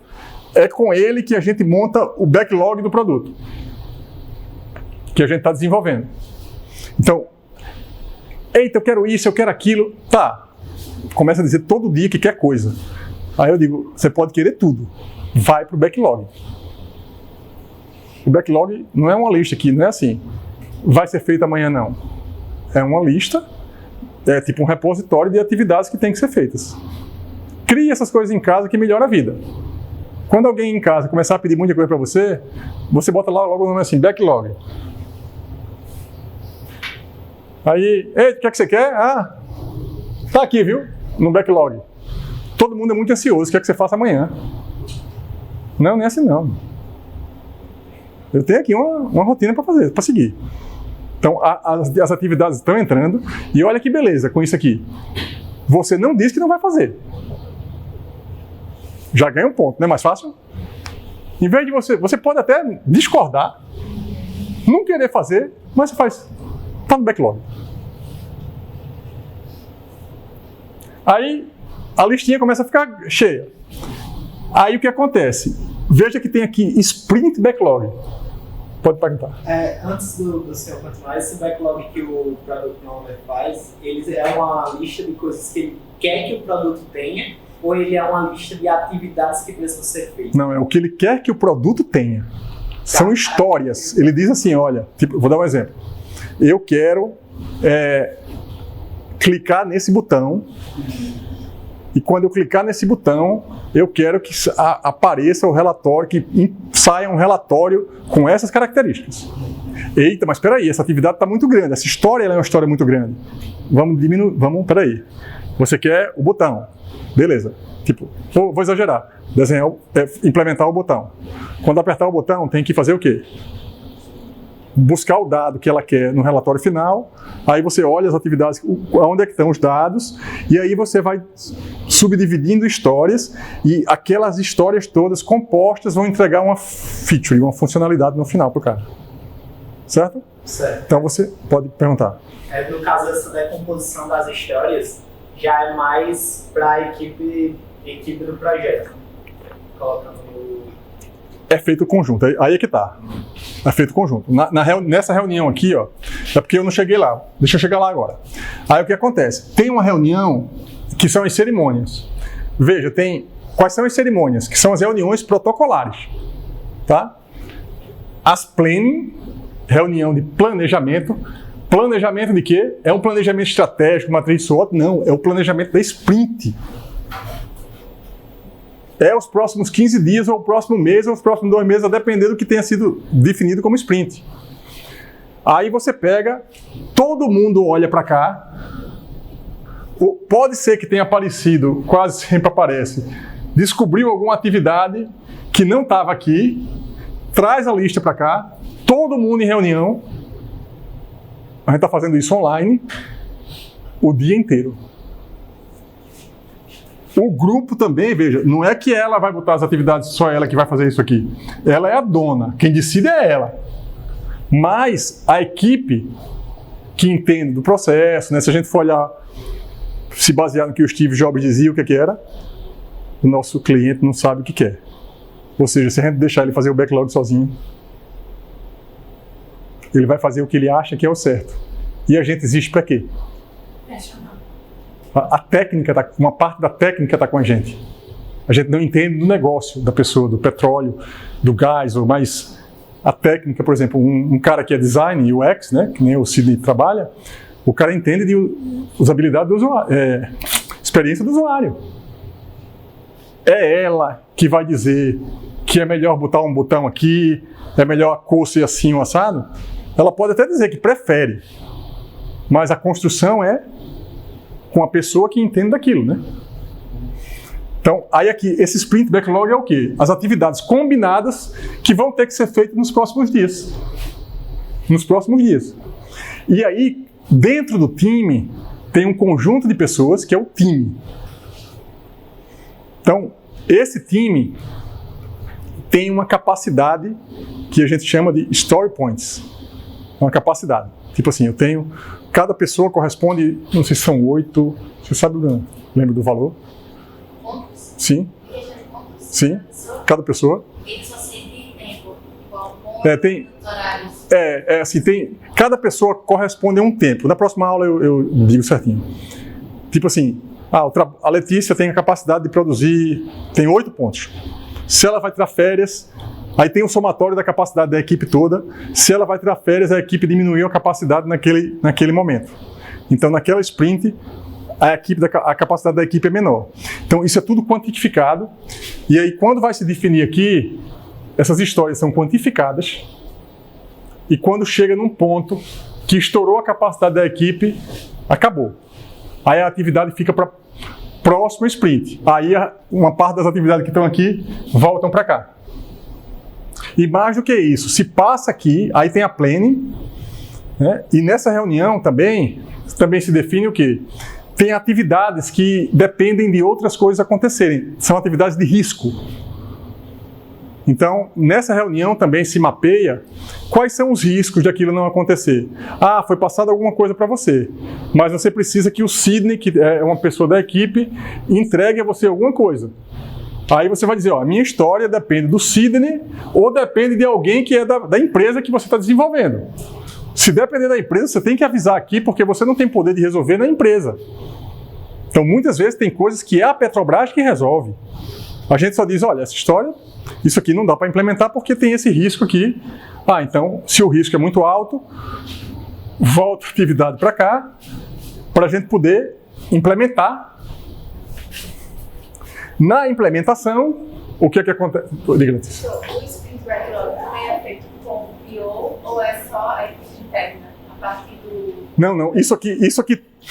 É com ele que a gente monta o backlog do produto, que a gente está desenvolvendo. Então, eita, eu quero isso, eu quero aquilo. Tá. Começa a dizer todo dia que quer coisa. Aí eu digo, você pode querer tudo. Vai para o backlog. O backlog não é uma lista aqui, não é assim. Vai ser feito amanhã, não. É uma lista, é tipo um repositório de atividades que tem que ser feitas. Crie essas coisas em casa que melhora a vida. Quando alguém em casa começar a pedir muita coisa para você, você bota lá logo o nome assim, backlog. Aí, ei, o que é que você quer? Ah, tá aqui, viu? No backlog. Todo mundo é muito ansioso, quer que você faça amanhã. Não, não é assim não. Eu tenho aqui uma rotina para fazer, para seguir. Então, as atividades estão entrando, e olha que beleza com isso aqui. Você não diz que não vai fazer. Já ganha um ponto, não é mais fácil? Em vez de você pode até discordar, não querer fazer, mas você faz. Está no backlog. Aí, a listinha começa a ficar cheia. Aí o que acontece? Veja que tem aqui Sprint Backlog. Pode perguntar.
Antes do senhor continuar, esse backlog que o Product Owner faz, ele é uma lista de coisas que ele quer que o produto tenha, ou ele é uma lista de atividades que precisam ser feitas?
Não, é o que ele quer que o produto tenha. São histórias. Ele diz assim, olha, tipo, vou dar um exemplo. Eu quero clicar nesse botão, e quando eu clicar nesse botão, eu quero que apareça o relatório, que saia um relatório com essas características. Eita, mas espera aí, essa atividade está muito grande, essa história é uma história muito grande. Vamos diminuir, espera aí. Você quer o botão, beleza. Tipo, vou exagerar, desenhar, implementar o botão. Quando apertar o botão, tem que fazer o quê? Buscar o dado que ela quer no relatório final, aí você olha as atividades, onde é que estão os dados, e aí você vai subdividindo histórias, e aquelas histórias todas compostas vão entregar uma feature, uma funcionalidade no final para o cara. Certo?
Certo.
Então você pode perguntar.
No caso dessa decomposição das histórias, já é mais para a equipe do projeto. Colocando no...
É feito conjunto, aí é que tá. É feito conjunto. Nessa reunião aqui, ó, é porque eu não cheguei lá. Deixa eu chegar lá agora. Aí o que acontece? Tem uma reunião que são as cerimônias. Veja, quais são as cerimônias? Que são as reuniões protocolares. Tá? As planning, reunião de planejamento. Planejamento de quê? É um planejamento estratégico, matriz SWOT? Não, é o planejamento da sprint. É os próximos 15 dias, ou o próximo mês, ou os próximos 2 meses, a depender do que tenha sido definido como sprint. Aí você pega, todo mundo olha para cá, pode ser que tenha aparecido, quase sempre aparece, descobriu alguma atividade que não estava aqui, traz a lista para cá, todo mundo em reunião, a gente está fazendo isso online, o dia inteiro. O grupo também, veja, não é que ela vai botar as atividades, só ela que vai fazer isso aqui. Ela é a dona, quem decide é ela. Mas a equipe que entende do processo, né, se a gente for olhar, se basear no que o Steve Jobs dizia, o que era, o nosso cliente não sabe o que quer. Ou seja, se a gente deixar ele fazer o backlog sozinho, ele vai fazer o que ele acha que é o certo. E a gente existe para quê? A técnica, uma parte da técnica está com a gente. A gente não entende do negócio da pessoa, do petróleo, do gás, mas a técnica, por exemplo, um cara que é design, UX, né, que nem o Sidney trabalha, o cara entende de usabilidade do usuário, experiência do usuário. É ela que vai dizer que é melhor botar um botão aqui, é melhor a cor ser assim ou assado. Ela pode até dizer que prefere, mas a construção é com a pessoa que entende daquilo, né? Então, aí aqui, esse sprint backlog é o quê? As atividades combinadas que vão ter que ser feitas nos próximos dias. Nos próximos dias. E aí, dentro do time, tem um conjunto de pessoas que é o time. Então, esse time tem uma capacidade que a gente chama de story points. Uma capacidade. Tipo assim, eu tenho... Cada pessoa corresponde, não sei se são 8... Você sabe, lembra do valor?
Pontos?
Sim.
Pontos?
Sim. Cada pessoa.
Ele só sente tempo, igual pontos,
Tem...
horários.
assim, cada pessoa corresponde a um tempo. Na próxima aula eu digo certinho. Tipo assim, a Letícia tem a capacidade de produzir, tem 8 pontos. Se ela vai tirar férias, aí tem um somatório da capacidade da equipe toda. Se ela vai tirar férias, a equipe diminuiu a capacidade naquele momento. Então, naquela sprint, a capacidade da equipe é menor. Então, isso é tudo quantificado. E aí, quando vai se definir aqui, essas histórias são quantificadas. E quando chega num ponto que estourou a capacidade da equipe, acabou. Aí a atividade fica para próximo sprint. Aí uma parte das atividades que estão aqui voltam para cá. E mais do que isso, se passa aqui, aí tem a planning, né? E nessa reunião também se define o quê? Tem atividades que dependem de outras coisas acontecerem. São atividades de risco. Então, nessa reunião também se mapeia quais são os riscos daquilo não acontecer. Foi passada alguma coisa para você, mas você precisa que o Sidney, que é uma pessoa da equipe, entregue a você alguma coisa. Aí você vai dizer, a minha história depende do Sidney ou depende de alguém que é da empresa que você está desenvolvendo. Se depender da empresa, você tem que avisar aqui, porque você não tem poder de resolver na empresa. Então, muitas vezes tem coisas que é a Petrobras que resolve. A gente só diz, olha, essa história... Isso aqui não dá para implementar porque tem esse risco aqui. Então, se o risco é muito alto, volta a atividade para cá, para a gente poder implementar. Na implementação, o que é que acontece? Diga, Letícia.
O Sprint Backlog também é feito com o PO ou é só a equipe interna, a partir do...
Não, isso aqui,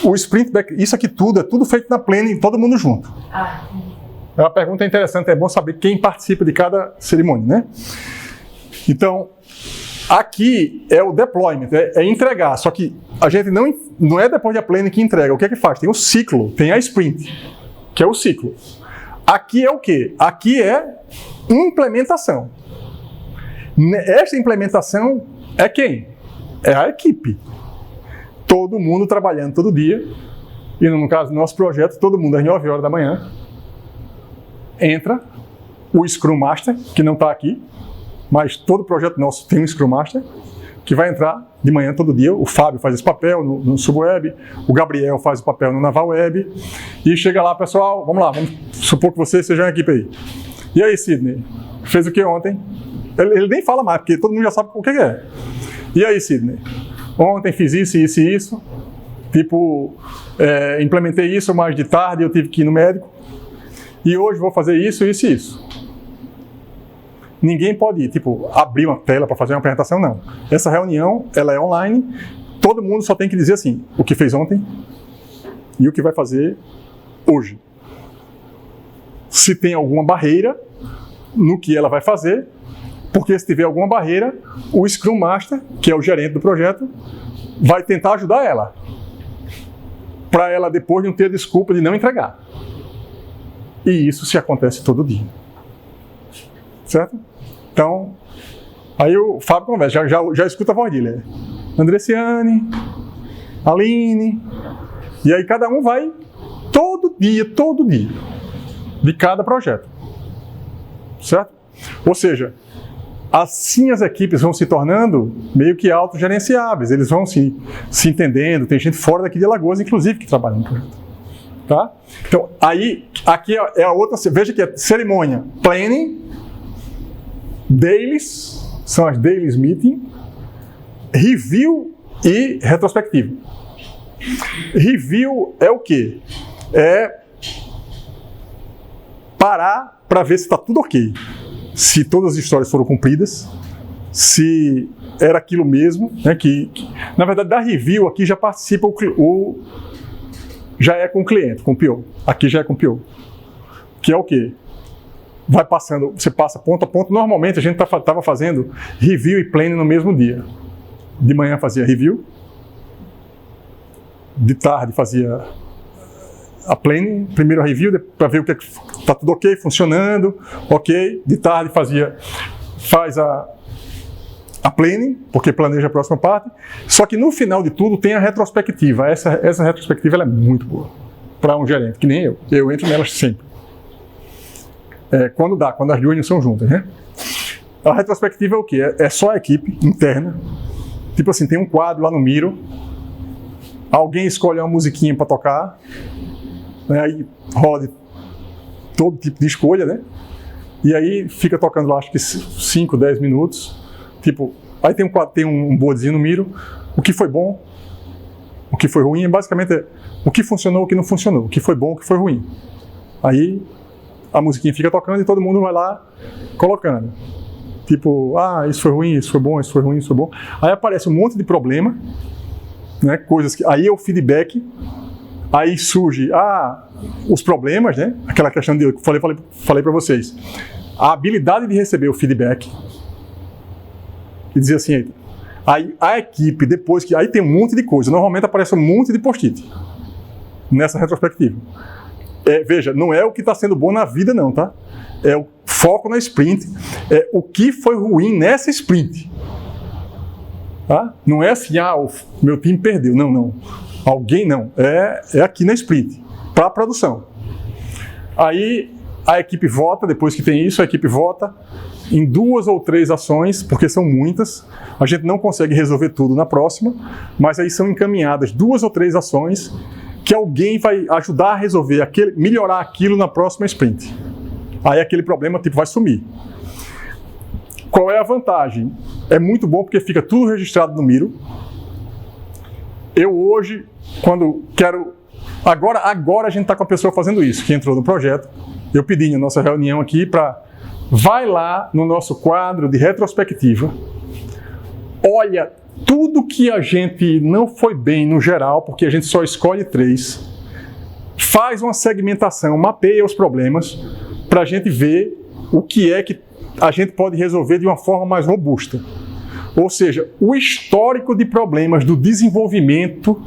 o Sprint Backlog, isso aqui tudo, é tudo feito na planning, todo mundo junto. É uma pergunta interessante, é bom saber quem participa de cada cerimônia, né? Então, aqui é o deployment, é entregar, só que a gente não é depois da planning que entrega, o que é que faz? Tem o ciclo, tem a sprint, que é o ciclo. Aqui é o quê? Aqui é implementação. Esta implementação é quem? É a equipe. Todo mundo trabalhando todo dia, e no caso do nosso projeto, todo mundo às 9 horas da manhã, entra o Scrum Master, que não está aqui, mas todo projeto nosso tem um Scrum Master, que vai entrar de manhã todo dia. O Fábio faz esse papel no Subweb, o Gabriel faz o papel no Naval Web, e chega lá, pessoal, vamos lá, vamos supor que você seja uma equipe aí. E aí, Sidney, fez o que ontem? Ele nem fala mais, porque todo mundo já sabe o que é. E aí, Sidney, ontem fiz isso, isso e isso, implementei isso, mas de tarde eu tive que ir no médico, e hoje vou fazer isso, isso e isso. Ninguém pode, abrir uma tela para fazer uma apresentação, não. Essa reunião, ela é online, todo mundo só tem que dizer assim, o que fez ontem e o que vai fazer hoje. Se tem alguma barreira no que ela vai fazer, porque se tiver alguma barreira, o Scrum Master, que é o gerente do projeto, vai tentar ajudar ela, para ela depois não ter desculpa de não entregar. E isso se acontece todo dia. Certo? Então, aí o Fábio conversa, já escuta a voz dele. Andressiane, Aline, e aí cada um vai todo dia, de cada projeto. Certo? Ou seja, assim as equipes vão se tornando meio que autogerenciáveis, eles vão se entendendo, tem gente fora daqui de Alagoas, inclusive, que trabalha no projeto. Tá? Então, aí, aqui é a outra, veja que é cerimônia, planning, dailies, são as dailies meeting, review e retrospectiva. Review é o quê? É parar para ver se está tudo ok. Se todas as histórias foram cumpridas, se era aquilo mesmo, né, na verdade, da review aqui já participa já é com o cliente, com o PO. Aqui já é com o PO. Que é o quê? Vai passando, você passa ponto a ponto. Normalmente a gente estava fazendo review e planning no mesmo dia. De manhã fazia review, de tarde fazia a planning, primeiro a review, para ver o que tá tudo ok, funcionando, ok. De tarde faz a planning, porque planeja a próxima parte. Só que no final de tudo tem a retrospectiva. Essa retrospectiva ela é muito boa para um gerente, que nem eu. Eu entro nelas sempre. Quando as duas não são juntas, né? A retrospectiva é o quê? É só a equipe interna. Tipo assim, tem um quadro lá no Miro, alguém escolhe uma musiquinha para tocar, né? Aí roda todo tipo de escolha, né? E aí fica tocando lá, acho que 5, 10 minutos. Tipo, aí tem um boardzinho no Miro, o que foi bom, o que foi ruim, basicamente o que funcionou, o que não funcionou, o que foi bom, o que foi ruim. Aí a musiquinha fica tocando e todo mundo vai lá colocando. Tipo, isso foi ruim, isso foi bom, isso foi ruim, isso foi bom. Aí aparece um monte de problema, né, coisas que... Aí é o feedback, aí surge os problemas, né, aquela questão que eu falei para vocês. A habilidade de receber o feedback e dizer assim, aí a equipe, depois que... Aí tem um monte de coisa, normalmente aparece um monte de post-it nessa retrospectiva. Veja, não é o que está sendo bom na vida não, tá? É o foco na sprint, é o que foi ruim nessa sprint. Tá? Não é assim, o meu time perdeu. Não. Alguém não. É aqui na sprint, para a produção. Aí a equipe vota, depois que tem isso, a equipe vota em 2 ou 3 ações, porque são muitas. A gente não consegue resolver tudo na próxima, mas aí são encaminhadas 2 ou 3 ações que alguém vai ajudar a resolver, melhorar aquilo na próxima sprint. Aí aquele problema vai sumir. Qual é a vantagem? É muito bom porque fica tudo registrado no Miro. Eu hoje, quando quero... Agora a gente está com a pessoa fazendo isso, que entrou no projeto. Eu pedi na nossa reunião aqui vai lá no nosso quadro de retrospectiva, olha tudo que a gente não foi bem no geral, porque a gente só escolhe 3, faz uma segmentação, mapeia os problemas, para a gente ver o que é que a gente pode resolver de uma forma mais robusta. Ou seja, o histórico de problemas do desenvolvimento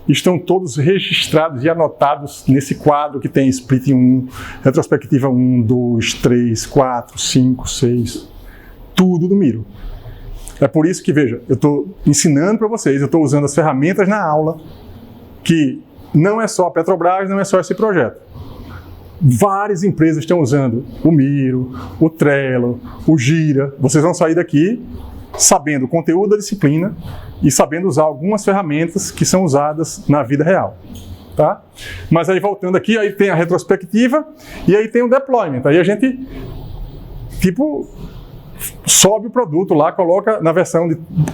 estão todos registrados e anotados nesse quadro que tem split 1, retrospectiva 1, 2, 3, 4, 5, 6, tudo do Miro. É por isso que, veja, eu estou ensinando para vocês, eu estou usando as ferramentas na aula, que não é só a Petrobras, não é só esse projeto. Várias empresas estão usando o Miro, o Trello, o Gira. Vocês vão sair daqui sabendo o conteúdo da disciplina e sabendo usar algumas ferramentas que são usadas na vida real. Tá? Mas aí voltando aqui, aí tem a retrospectiva e aí tem o deployment. Aí a gente, sobe o produto lá, coloca na versão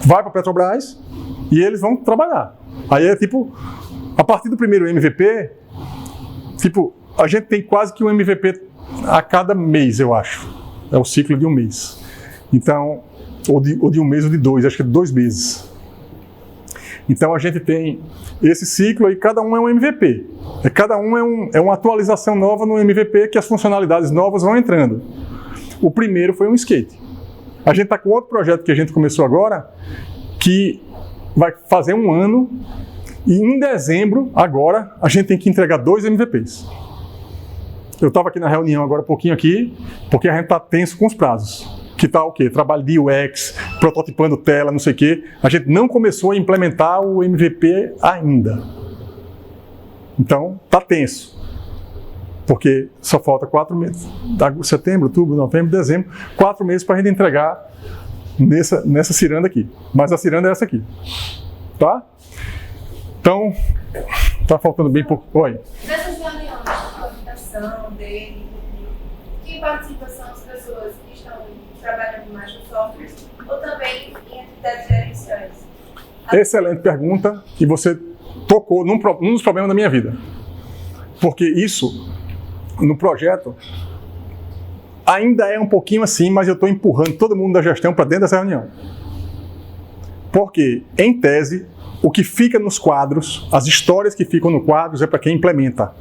vai para a Petrobras e eles vão trabalhar. Aí é a partir do primeiro MVP, a gente tem quase que um MVP a cada mês, eu acho. É o ciclo de um mês. Então, ou de um mês ou de 2, acho que é 2 meses. Então a gente tem esse ciclo e cada um é um MVP. Cada um é uma atualização nova no MVP que as funcionalidades novas vão entrando. O primeiro foi um skate. A gente está com outro projeto que a gente começou agora, que vai fazer 1 ano, e em dezembro, agora, a gente tem que entregar 2 MVPs. Eu estava aqui na reunião agora, pouquinho aqui, porque a gente está tenso com os prazos. Que está o quê? Trabalho de UX, prototipando tela, não sei o quê. A gente não começou a implementar o MVP ainda. Então, está tenso. Porque só falta 4 meses. Setembro, outubro, novembro, dezembro. 4 meses para a gente entregar nessa ciranda aqui. Mas a ciranda é essa aqui. Tá? Então, está faltando bem pouco. Oi.
Nessas reuniões de comunicação dele, que participação as pessoas que estão trabalhando em Microsoft ou também em atividades gerenciais?
Excelente pergunta, e você tocou num dos problemas da minha vida. Porque isso, no projeto, ainda é um pouquinho assim, mas eu estou empurrando todo mundo da gestão para dentro dessa reunião. Porque, em tese, o que fica nos quadros, as histórias que ficam no quadros é para quem implementa.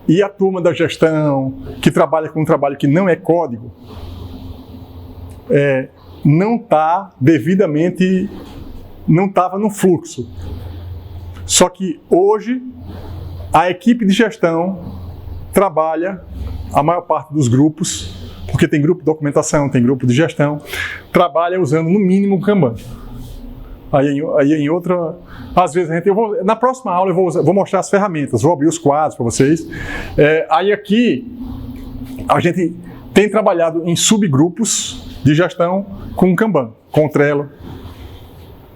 E a turma da gestão, que trabalha com um trabalho que não é código, não está devidamente, não estava no fluxo. Só que hoje, A equipe de gestão trabalha, a maior parte dos grupos, porque tem grupo de documentação, tem grupo de gestão, trabalha usando no mínimo o Kanban. Aí em outra, às vezes na próxima aula eu vou mostrar as ferramentas, vou abrir os quadros para vocês. Aí aqui a gente tem trabalhado em subgrupos de gestão com o Kanban, com o Trello,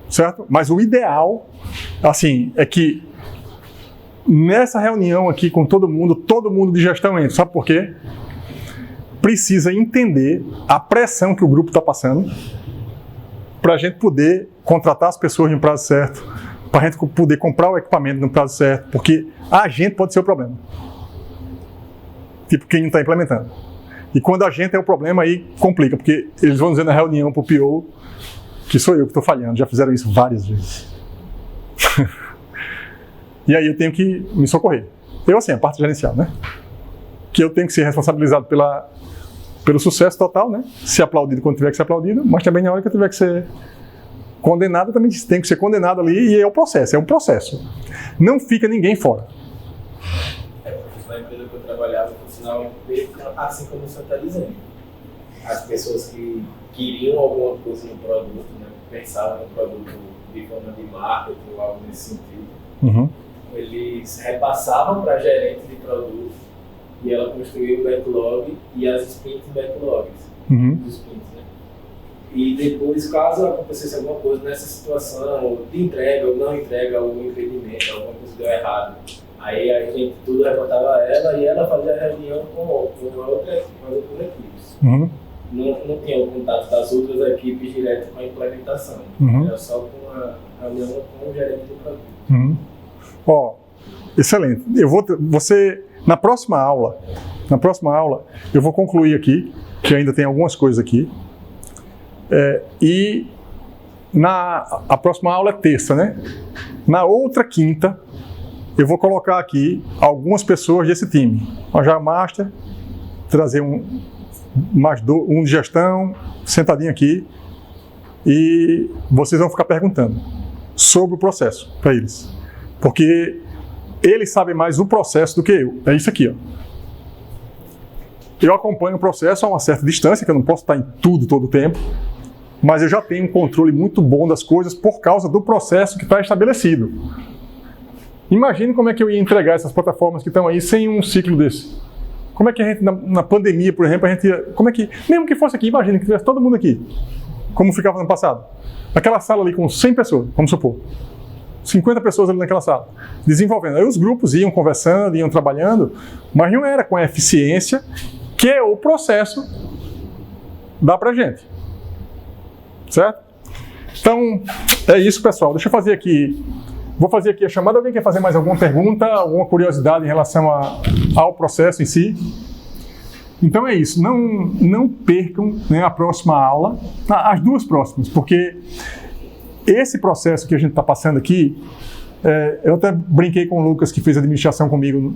certo? Mas o ideal, assim, é que nessa reunião aqui com todo mundo de gestão entra. Sabe por quê? Precisa entender a pressão que o grupo está passando para a gente poder contratar as pessoas no prazo certo, para a gente poder comprar o equipamento no prazo certo, porque a gente pode ser o problema. Tipo, quem não está implementando. E quando a gente é o problema, aí complica, porque eles vão dizer na reunião para o PO que sou eu que estou falhando. Já fizeram isso várias vezes. E aí eu tenho que me socorrer. Eu, assim, a parte gerencial, né? Que eu tenho que ser responsabilizado pelo sucesso total, né? Ser aplaudido quando tiver que ser aplaudido, mas também na hora que eu tiver que ser condenado, também tem que ser condenado ali, e é um processo. Não fica ninguém fora.
Na empresa que eu trabalhava, por sinal, assim como o senhor está dizendo. As pessoas que queriam alguma coisa no produto, né? Pensavam no produto de forma de marketing ou algo nesse sentido.
Uhum.
Eles repassavam para a gerente de produto e ela construía o backlog e as sprints backlogs dos sprints, né? E depois, caso acontecesse alguma coisa nessa situação, de entrega ou não entrega, algum impedimento, alguma coisa deu errado, aí a gente tudo reportava a ela e ela fazia a reunião com as outras equipes.
Uhum.
Não tinha o contato das outras equipes direto com a implementação. Era só com a reunião com o gerente do produto.
Ó, excelente. Na próxima aula, eu vou concluir aqui, que ainda tem algumas coisas aqui. E a próxima aula é terça, né? Na outra quinta, eu vou colocar aqui algumas pessoas desse time. Já Master, trazer um de gestão, sentadinho aqui, e vocês vão ficar perguntando sobre o processo para eles. Porque eles sabem mais o processo do que eu. É isso aqui, ó. Eu acompanho o processo a uma certa distância, que eu não posso estar em tudo todo o tempo, mas eu já tenho um controle muito bom das coisas por causa do processo que está estabelecido. Imagine como é que eu ia entregar essas plataformas que estão aí sem um ciclo desse. Como é que a gente, na pandemia, por exemplo, mesmo que fosse aqui, imagine que tivesse todo mundo aqui, como ficava no ano passado. Aquela sala ali com 100 pessoas, vamos supor. 50 pessoas ali naquela sala, desenvolvendo. Aí os grupos iam conversando, iam trabalhando, mas não era com a eficiência que o processo dá pra gente. Certo? Então, é isso, pessoal. Deixa eu fazer aqui. Vou fazer aqui a chamada. Alguém quer fazer mais alguma pergunta, alguma curiosidade em relação ao processo em si? Então é isso. Não percam, né, a próxima aula, as duas próximas, porque esse processo que a gente está passando aqui, eu até brinquei com o Lucas, que fez administração comigo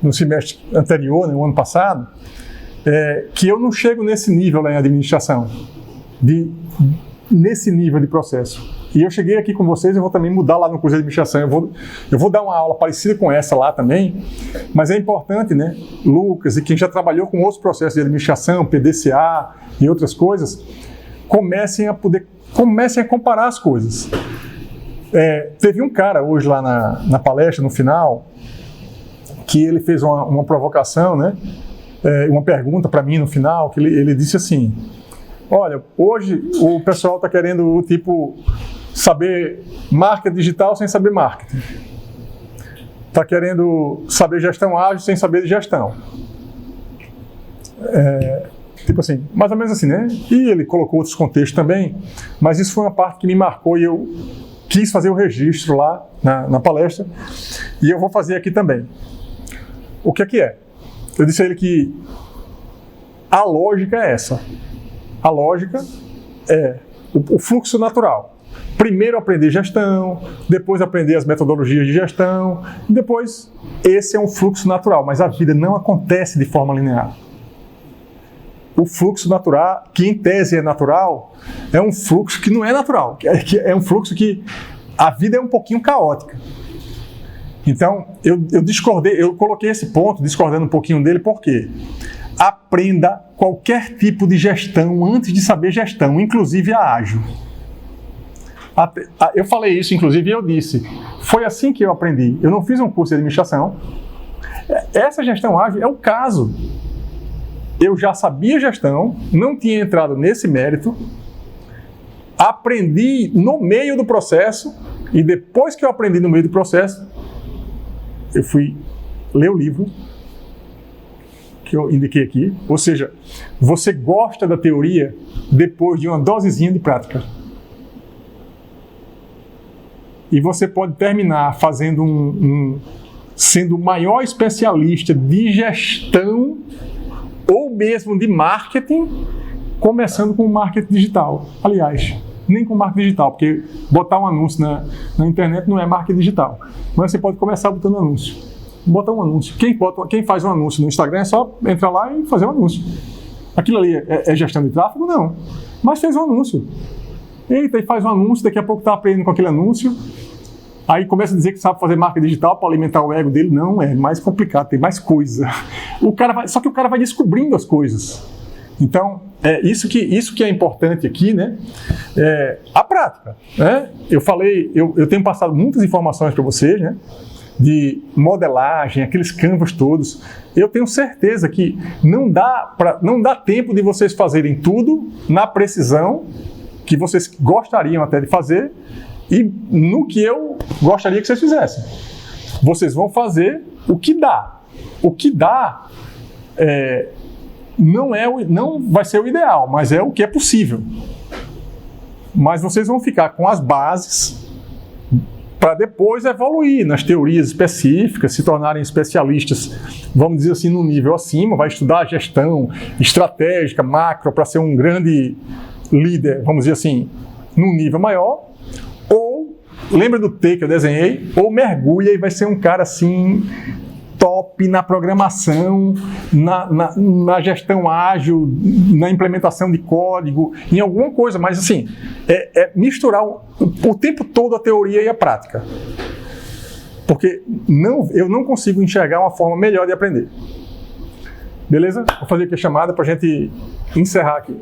no semestre anterior, né, no ano passado, que eu não chego nesse nível lá em administração, nesse nível de processo. E eu cheguei aqui com vocês, eu vou também mudar lá no curso de administração, eu vou dar uma aula parecida com essa lá também, mas é importante, né, Lucas e quem já trabalhou com outros processos de administração, PDCA e outras coisas, comecem a comparar as coisas. Teve um cara hoje lá na palestra, no final, que ele fez uma provocação, né? Uma pergunta para mim no final, que ele disse assim: olha, hoje o pessoal está querendo, saber marketing digital sem saber marketing. Está querendo saber gestão ágil sem saber de gestão. Assim, mais ou menos assim, né? E ele colocou outros contextos também, mas isso foi uma parte que me marcou e eu quis fazer o registro lá na palestra, e eu vou fazer aqui também. O que é? Eu disse a ele que a lógica é essa. A lógica é o fluxo natural. Primeiro aprender gestão, depois aprender as metodologias de gestão, depois esse é um fluxo natural, mas a vida não acontece de forma linear. O fluxo natural, que em tese é natural, é um fluxo que não é natural, é um fluxo que a vida é um pouquinho caótica. Então, eu discordei, eu coloquei esse ponto, discordando um pouquinho dele, por quê? Aprenda qualquer tipo de gestão antes de saber gestão, inclusive a ágil. Eu falei isso, inclusive, e eu disse, foi assim que eu aprendi. Eu não fiz um curso de administração. Essa gestão ágil é o caso. Eu já sabia gestão, não tinha entrado nesse mérito, aprendi no meio do processo, e depois que eu aprendi no meio do processo, eu fui ler o livro que eu indiquei aqui. Ou seja, você gosta da teoria depois de uma dosezinha de prática. E você pode terminar fazendo sendo o maior especialista de gestão ou mesmo de marketing, começando com o marketing digital. Aliás, nem com marketing digital, porque botar um anúncio na internet não é marketing digital. Mas você pode começar botando anúncio. Bota um anúncio. Quem faz um anúncio no Instagram é só entrar lá e fazer um anúncio. Aquilo ali é gestão de tráfego? Não. Mas fez um anúncio. Eita, e faz um anúncio, daqui a pouco está aprendendo com aquele anúncio. Aí começa a dizer que sabe fazer marketing digital para alimentar o ego dele. Não, é mais complicado, tem mais coisa. Só que o cara vai descobrindo as coisas. Então, isso que é importante aqui, né? A prática. Né? Eu falei, eu tenho passado muitas informações para vocês, né? De modelagem, aqueles canvas todos. Eu tenho certeza que não dá tempo de vocês fazerem tudo na precisão que vocês gostariam até de fazer e no que eu gostaria que vocês fizessem. Vocês vão fazer o que dá. O que dá não vai ser o ideal, mas é o que é possível. Mas vocês vão ficar com as bases para depois evoluir nas teorias específicas, se tornarem especialistas, vamos dizer assim, no nível acima, vai estudar gestão estratégica, macro, para ser um grande líder, vamos dizer assim, num nível maior, ou, lembra do T que eu desenhei? Ou mergulha e vai ser um cara assim, top na programação, na gestão ágil, na implementação de código, em alguma coisa, mas assim, misturar o tempo todo a teoria e a prática. Porque eu não consigo enxergar uma forma melhor de aprender. Beleza? Vou fazer aqui a chamada para a gente encerrar aqui.